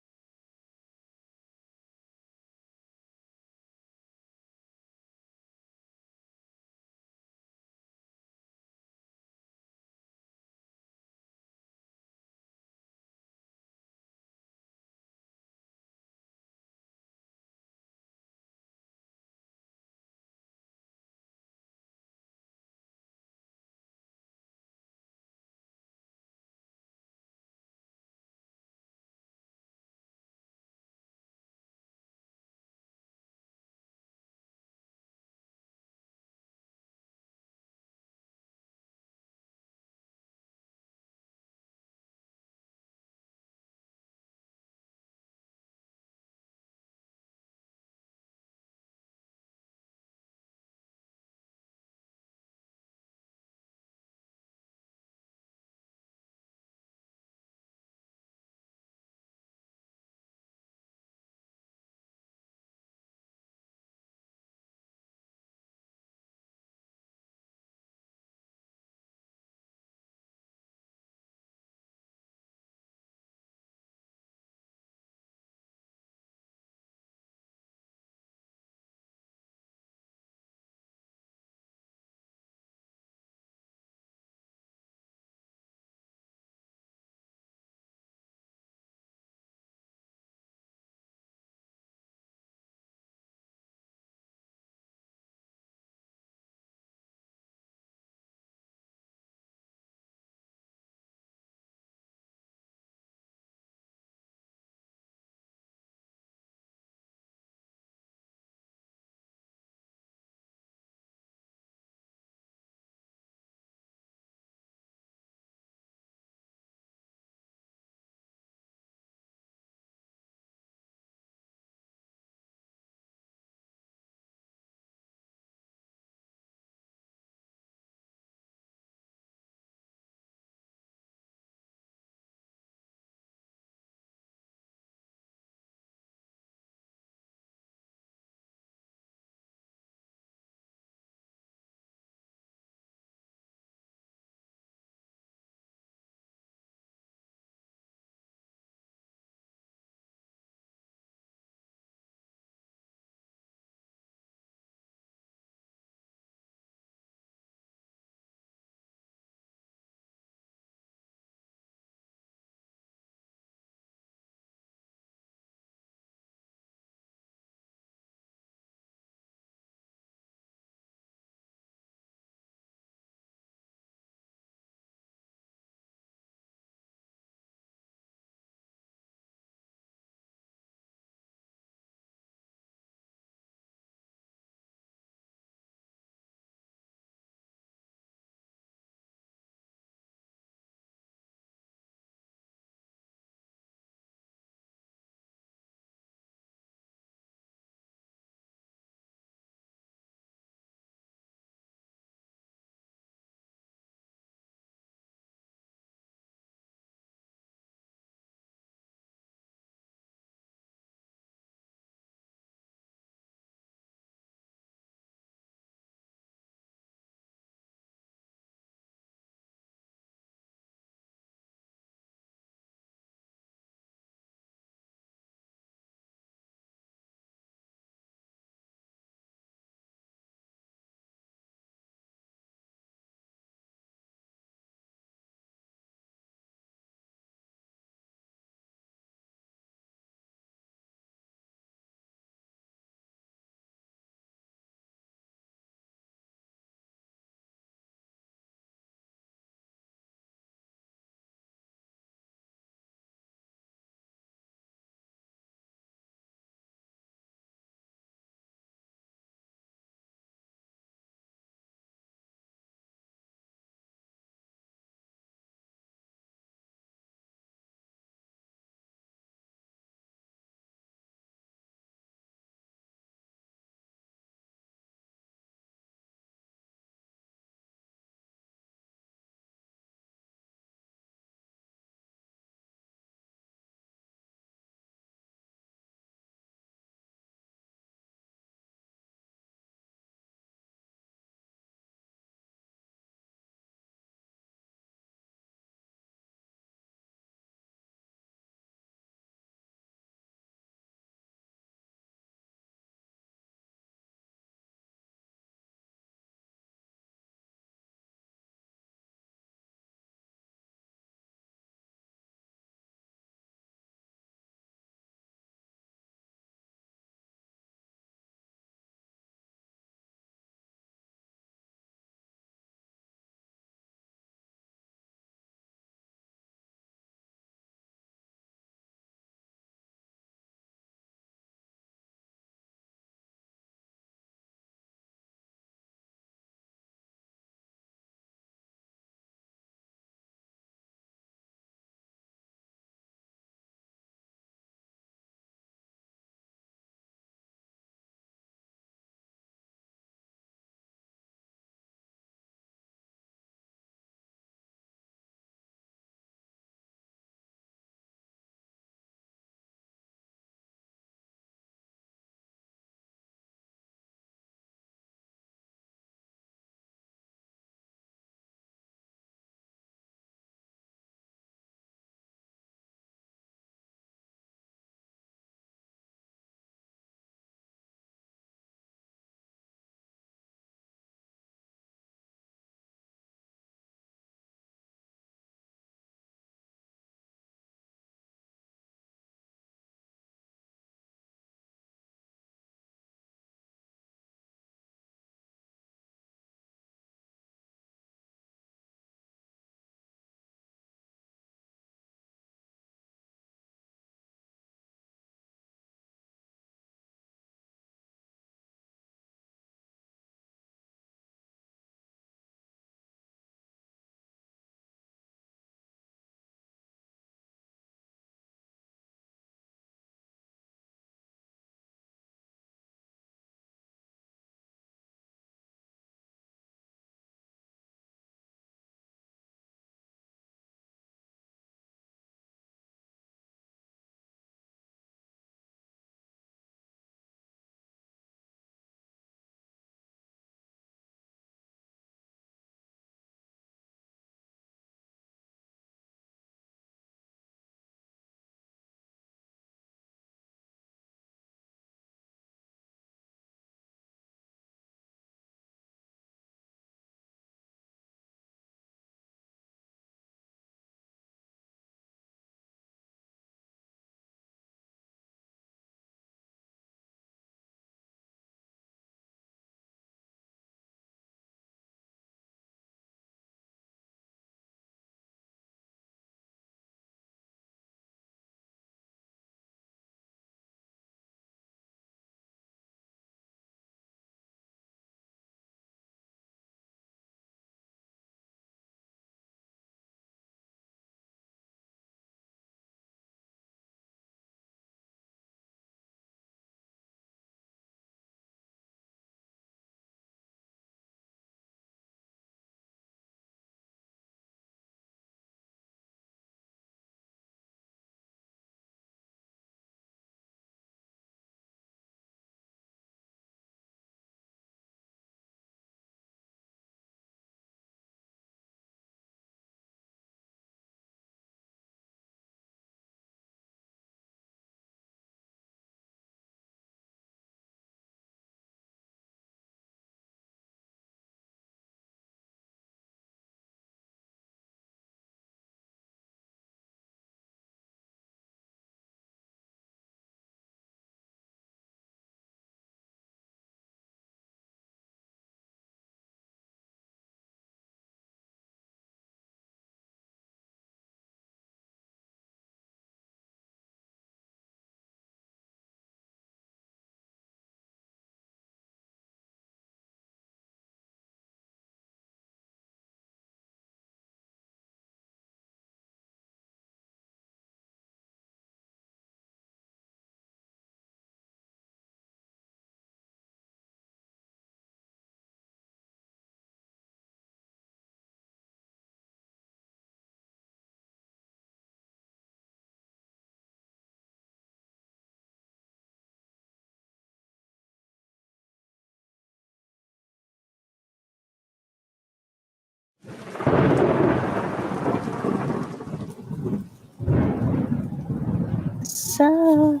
sound.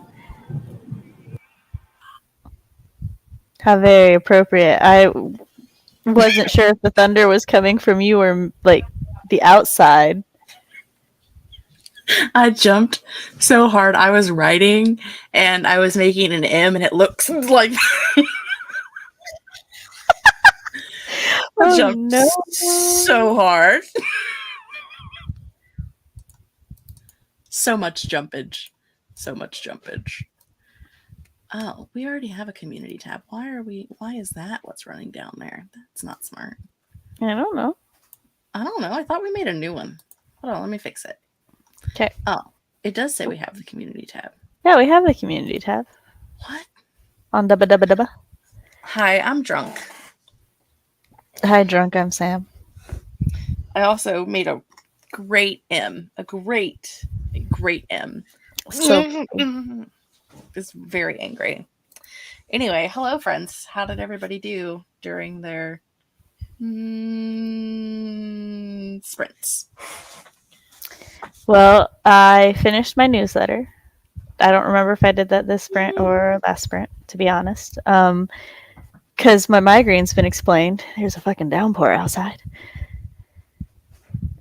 How very appropriate. I wasn't sure if the thunder was coming from you or like the outside. I jumped so hard. I was writing and I was making an M, and it looks like I Oh jumped no. so hard. So much jumpage. So much jumpage. Oh, we already have a community tab. Why is that what's running down there? That's not smart. I don't know. I don't know. I thought we made a new one. Hold on, let me fix it. Okay. Oh, it does say we have the community tab. Yeah, we have the community tab. What? On dubba dubba dubba. Hi, I'm drunk. Hi, drunk. I'm Sam. I also made a great M. A great M. So It's very angry. Anyway, hello, friends. How did everybody do during their sprints? well, I finished my newsletter. I don't remember if I did that this sprint or last sprint, to be honest. Because my migraine's been explained. There's a fucking downpour outside.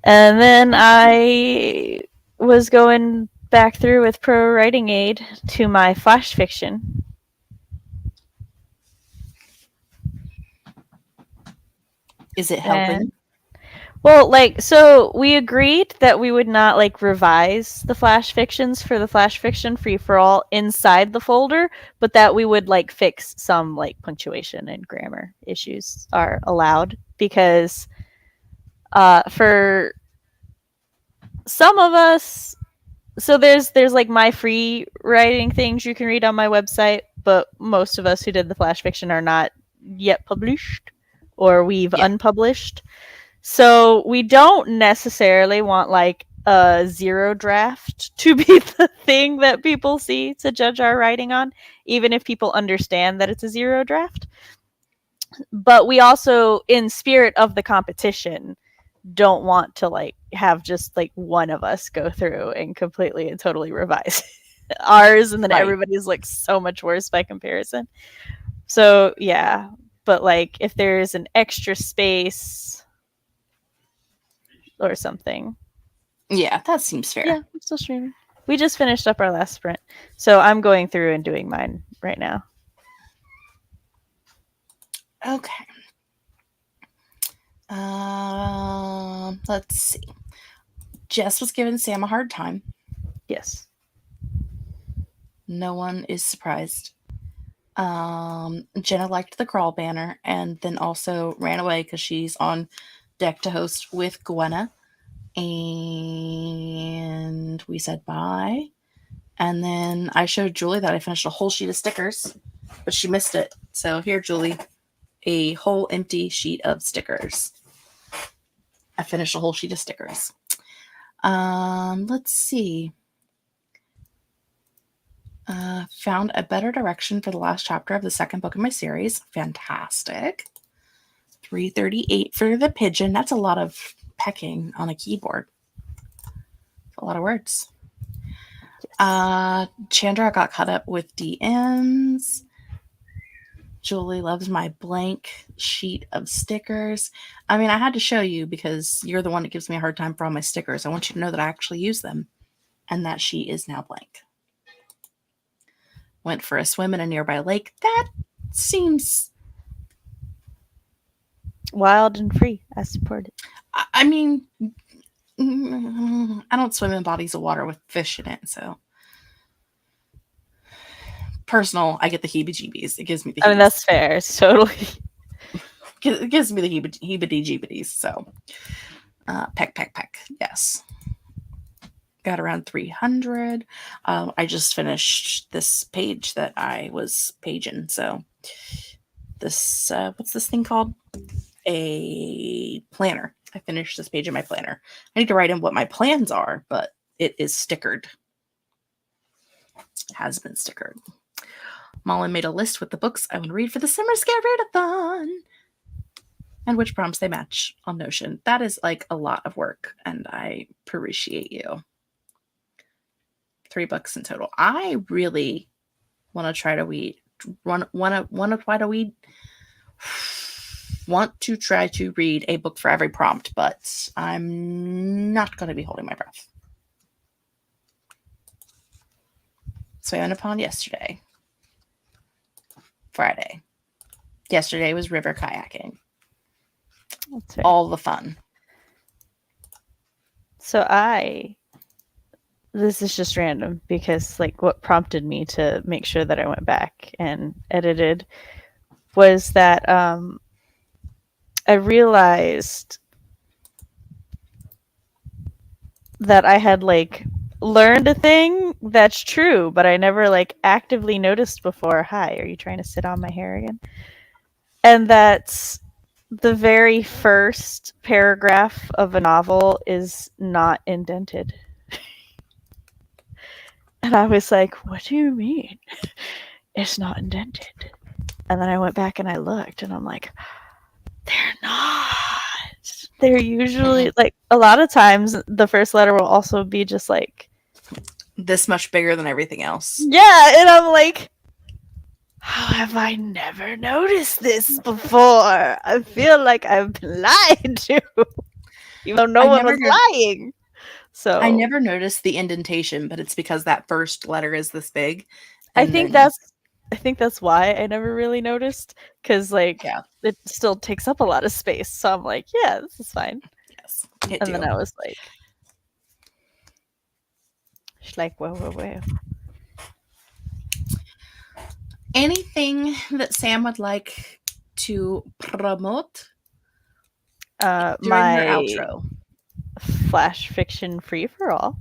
And then I was going back through with Pro Writing Aid to my flash fiction. Is it helping? And, well, like, so we agreed that we would not like revise the flash fictions for the flash fiction free for all inside the folder, but that we would like fix some like punctuation and grammar issues are allowed because for some of us, so there's like my free writing things you can read on my website, but most of us who did the flash fiction are not yet published or we've unpublished. So we don't necessarily want like a zero draft to be the thing that people see to judge our writing on, even if people understand that it's a zero draft. But we also, in spirit of the competition, don't want to like have just like one of us go through and completely and totally revise ours, and then everybody's like so much worse by comparison. So yeah, but like if there's an extra space or something. Yeah, that seems fair. Yeah, I'm still streaming. We just finished up our last sprint, so I'm going through and doing mine right now. Okay. Let's see. Jess was giving Sam a hard time. Yes. No one is surprised. Jenna liked the crawl banner and then also ran away because she's on deck to host with Gwenna. And we said bye. And then I showed Julie that I finished a whole sheet of stickers, but she missed it. So here, Julie, a whole empty sheet of stickers. I finished a whole sheet of stickers. Let's see. Found a better direction for the last chapter of the second book in my series. Fantastic. 338 for the pigeon. That's a lot of pecking on a keyboard. A lot of words. Chandra got caught up with DMs. Julie loves my blank sheet of stickers. I mean, I had to show you because you're the one that gives me a hard time for all my stickers. I want you to know that I actually use them. And that sheet is now blank. Went for a swim in a nearby lake. That seems wild and free. I support it. I mean, I don't swim in bodies of water with fish in it, so personal. I get the heebie-jeebies. It gives me the. I mean, that's fair. It's totally. It gives me the heebie-jeebies. So, peck. Yes. Got around 300. I just finished this page that I was paging. So, this what's this thing called? A planner. I finished this page in my planner. I need to write in what my plans are, but it is stickered. It has been stickered. Mullen made a list with the books I would read for the summer scare Writeathon and which prompts they match on Notion. That is like a lot of work, and I appreciate you. 3 books in total. I really want to try to read. Want to try to read a book for every prompt, but I'm not going to be holding my breath. So I went upon yesterday, Friday. Yesterday was river kayaking. That's right. All the fun. So this is just random because like what prompted me to make sure that I went back and edited was that I realized that I had like learned a thing that's true, but I never like actively noticed before. Hi, are you trying to sit on my hair again? And that's the very first paragraph of a novel is not indented. And I was like, what do you mean? It's not indented. And then I went back and I looked and I'm like, they're not. They're usually like a lot of times the first letter will also be just like this much bigger than everything else. Yeah, and I'm like, how have I never noticed this before? I feel like I've been lied to, even though no one was lying. So I never noticed the indentation, but it's because that first letter is this big. I think that's why I never really noticed, because like it still takes up a lot of space. So I'm like, yeah, this is fine. Yes, and then I was like, whoa. Anything that Sam would like to promote during her outro? Flash fiction free for all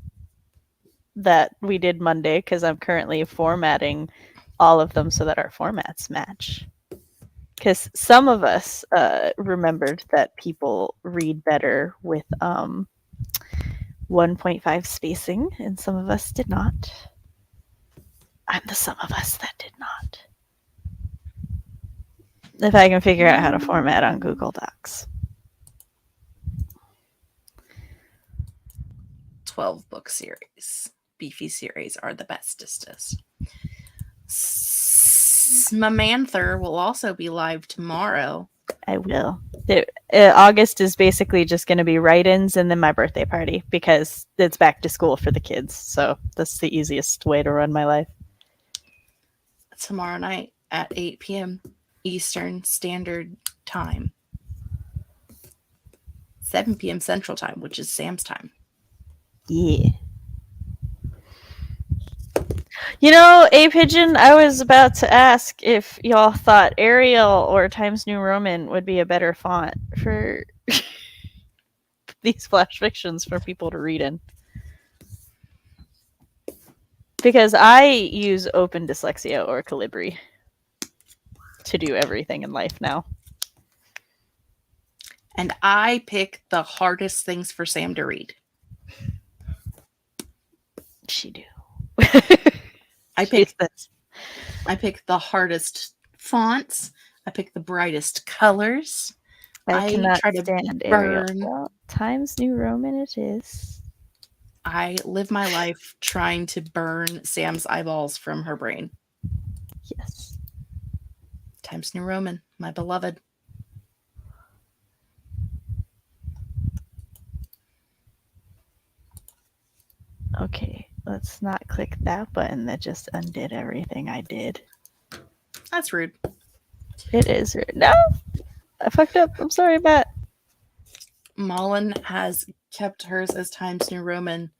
that we did Monday, because I'm currently formatting all of them so that our formats match. Because some of us remembered that people read better with 1.5 spacing, and some of us did not. I'm the some of us that did not. If I can figure out how to format on Google Docs. 12-book series. Beefy series are the bestest. Samantha will also be live tomorrow. I will. August is basically just going to be write-ins and then my birthday party, because it's back to school for the kids. So that's the easiest way to run my life. Tomorrow night at 8 p.m. Eastern Standard Time. 7 p.m. Central Time, which is Sam's time. Yeah. You know, A Pigeon, I was about to ask if y'all thought Arial or Times New Roman would be a better font for these flash fictions for people to read in. Because I use Open Dyslexia or Calibri to do everything in life now. And I pick the hardest things for Sam to read. She do. I pick the hardest fonts. I pick the brightest colors. I cannot stand Arial. Well, Times New Roman it is. I live my life trying to burn Sam's eyeballs from her brain. Yes. Times New Roman, my beloved. Okay, let's not click that button that just undid everything I did. That's rude. It is rude. No! I fucked up. I'm sorry, Matt. Malin has kept hers as Times New Roman,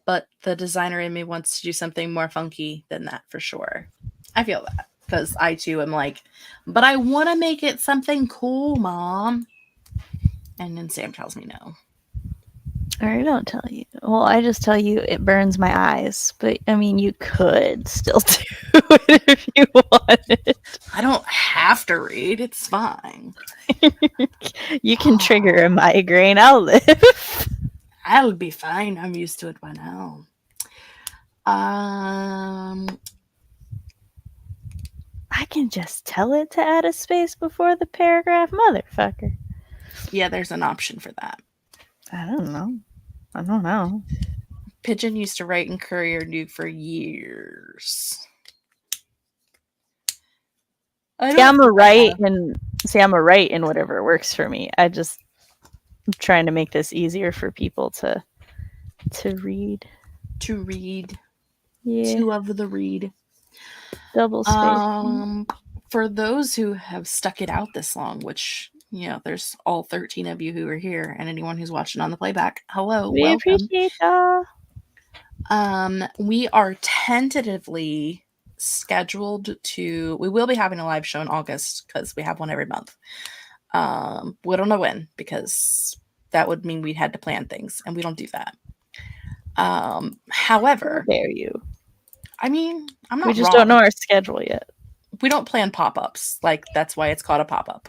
but the designer in me wants to do something more funky than that for sure. I feel that, because I too am like, but I want to make it something cool, Mom. And then Sam tells me no. I don't tell you. Well, I just tell you it burns my eyes. But, I mean, you could still do it if you wanted. I don't have to read. It's fine. You can trigger a migraine. I'll live. I'll be fine. I'm used to it by now. I can just tell it to add a space before the paragraph, motherfucker. Yeah, there's an option for that. I don't know. Pigeon used to write in Courier New for years. I'm a write in whatever works for me. I'm trying to make this easier for people to read. To read. Yeah. Two of the read. Double space. For those who have stuck it out this long, which, you know, there's all 13 of you who are here, and anyone who's watching on the playback, hello, We welcome. appreciate that. We are tentatively scheduled to, we will be having a live show in August because we have one every month. We don't know when, because that would mean we'd had to plan things, and we don't do that. However, how dare you? I mean, I'm not We just wrong. don't know our schedule yet. We don't plan pop-ups. Like, that's why it's called a pop-up.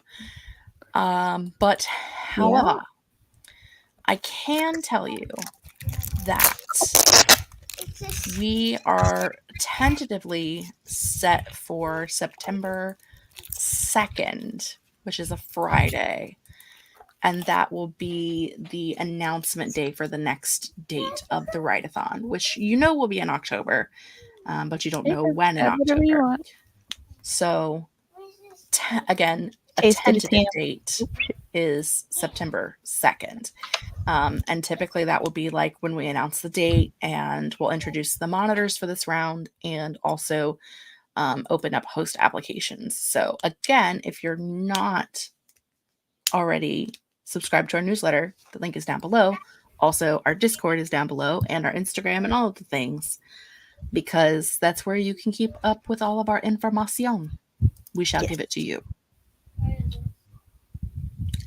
But however, I can tell you that we are tentatively set for September 2nd, which is a Friday. And that will be the announcement day for the next date of the Writeathon, which you know will be in October, but you don't know when in October. So, again, a tentative date is September 2nd. And typically that will be like when we announce the date, and we'll introduce the monitors for this round, and also open up host applications. So again, if you're not already subscribed to our newsletter, the link is down below. Also, our Discord is down below, and our Instagram, and all of the things, because that's where you can keep up with all of our information. We shall give it to you.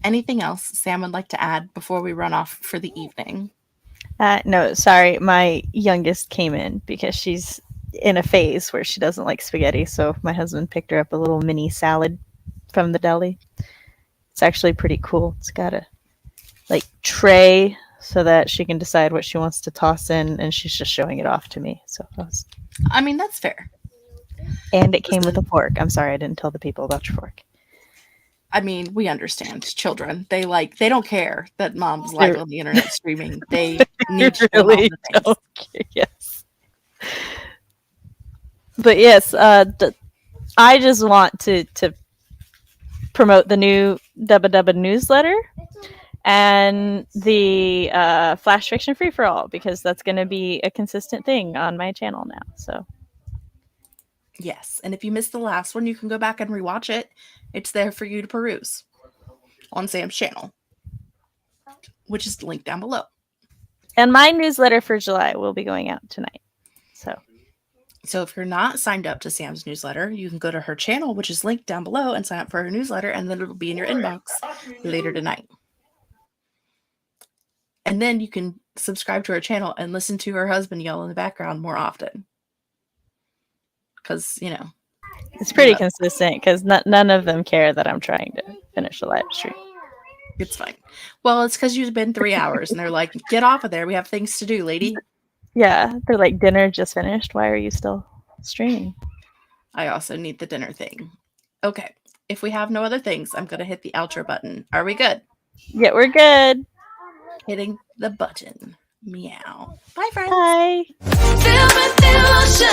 Anything else Sam would like to add before we run off for the evening? No, sorry. My youngest came in because she's in a phase where she doesn't like spaghetti. So my husband picked her up a little mini salad from the deli. It's actually pretty cool. It's got a tray so that she can decide what she wants to toss in, and she's just showing it off to me. So I mean, that's fair. And it came with a fork. I'm sorry I didn't tell the people about your fork. I mean, we understand children. They don't care that mom's live on the internet streaming. They need to know all the things. Yes. But yes, I just want to promote the new Dubba Dubba newsletter and the Flash Fiction Free for All, because that's going to be a consistent thing on my channel now. So. Yes, and if you missed the last one, you can go back and rewatch it. It's there for you to peruse on Sam's channel, which is linked down below. And my newsletter for July will be going out tonight. So if you're not signed up to Sam's newsletter, you can go to her channel, which is linked down below, and sign up for her newsletter, and then it'll be in your inbox later tonight. And then you can subscribe to her channel and listen to her husband yell in the background more often. Because, you know. It's pretty consistent, because none of them care that I'm trying to finish a live stream. It's fine. Well, it's because you've been 3 hours, and they're like, get off of there. We have things to do, lady. Yeah, they're like, dinner just finished. Why are you still streaming? I also need the dinner thing. Okay. If we have no other things, I'm going to hit the outro button. Are we good? Yeah, we're good. Hitting the button. Meow. Bye, friends. Bye. Feel with emotion,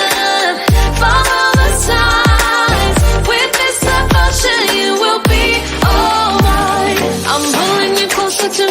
follow the signs. With this devotion, you will be all.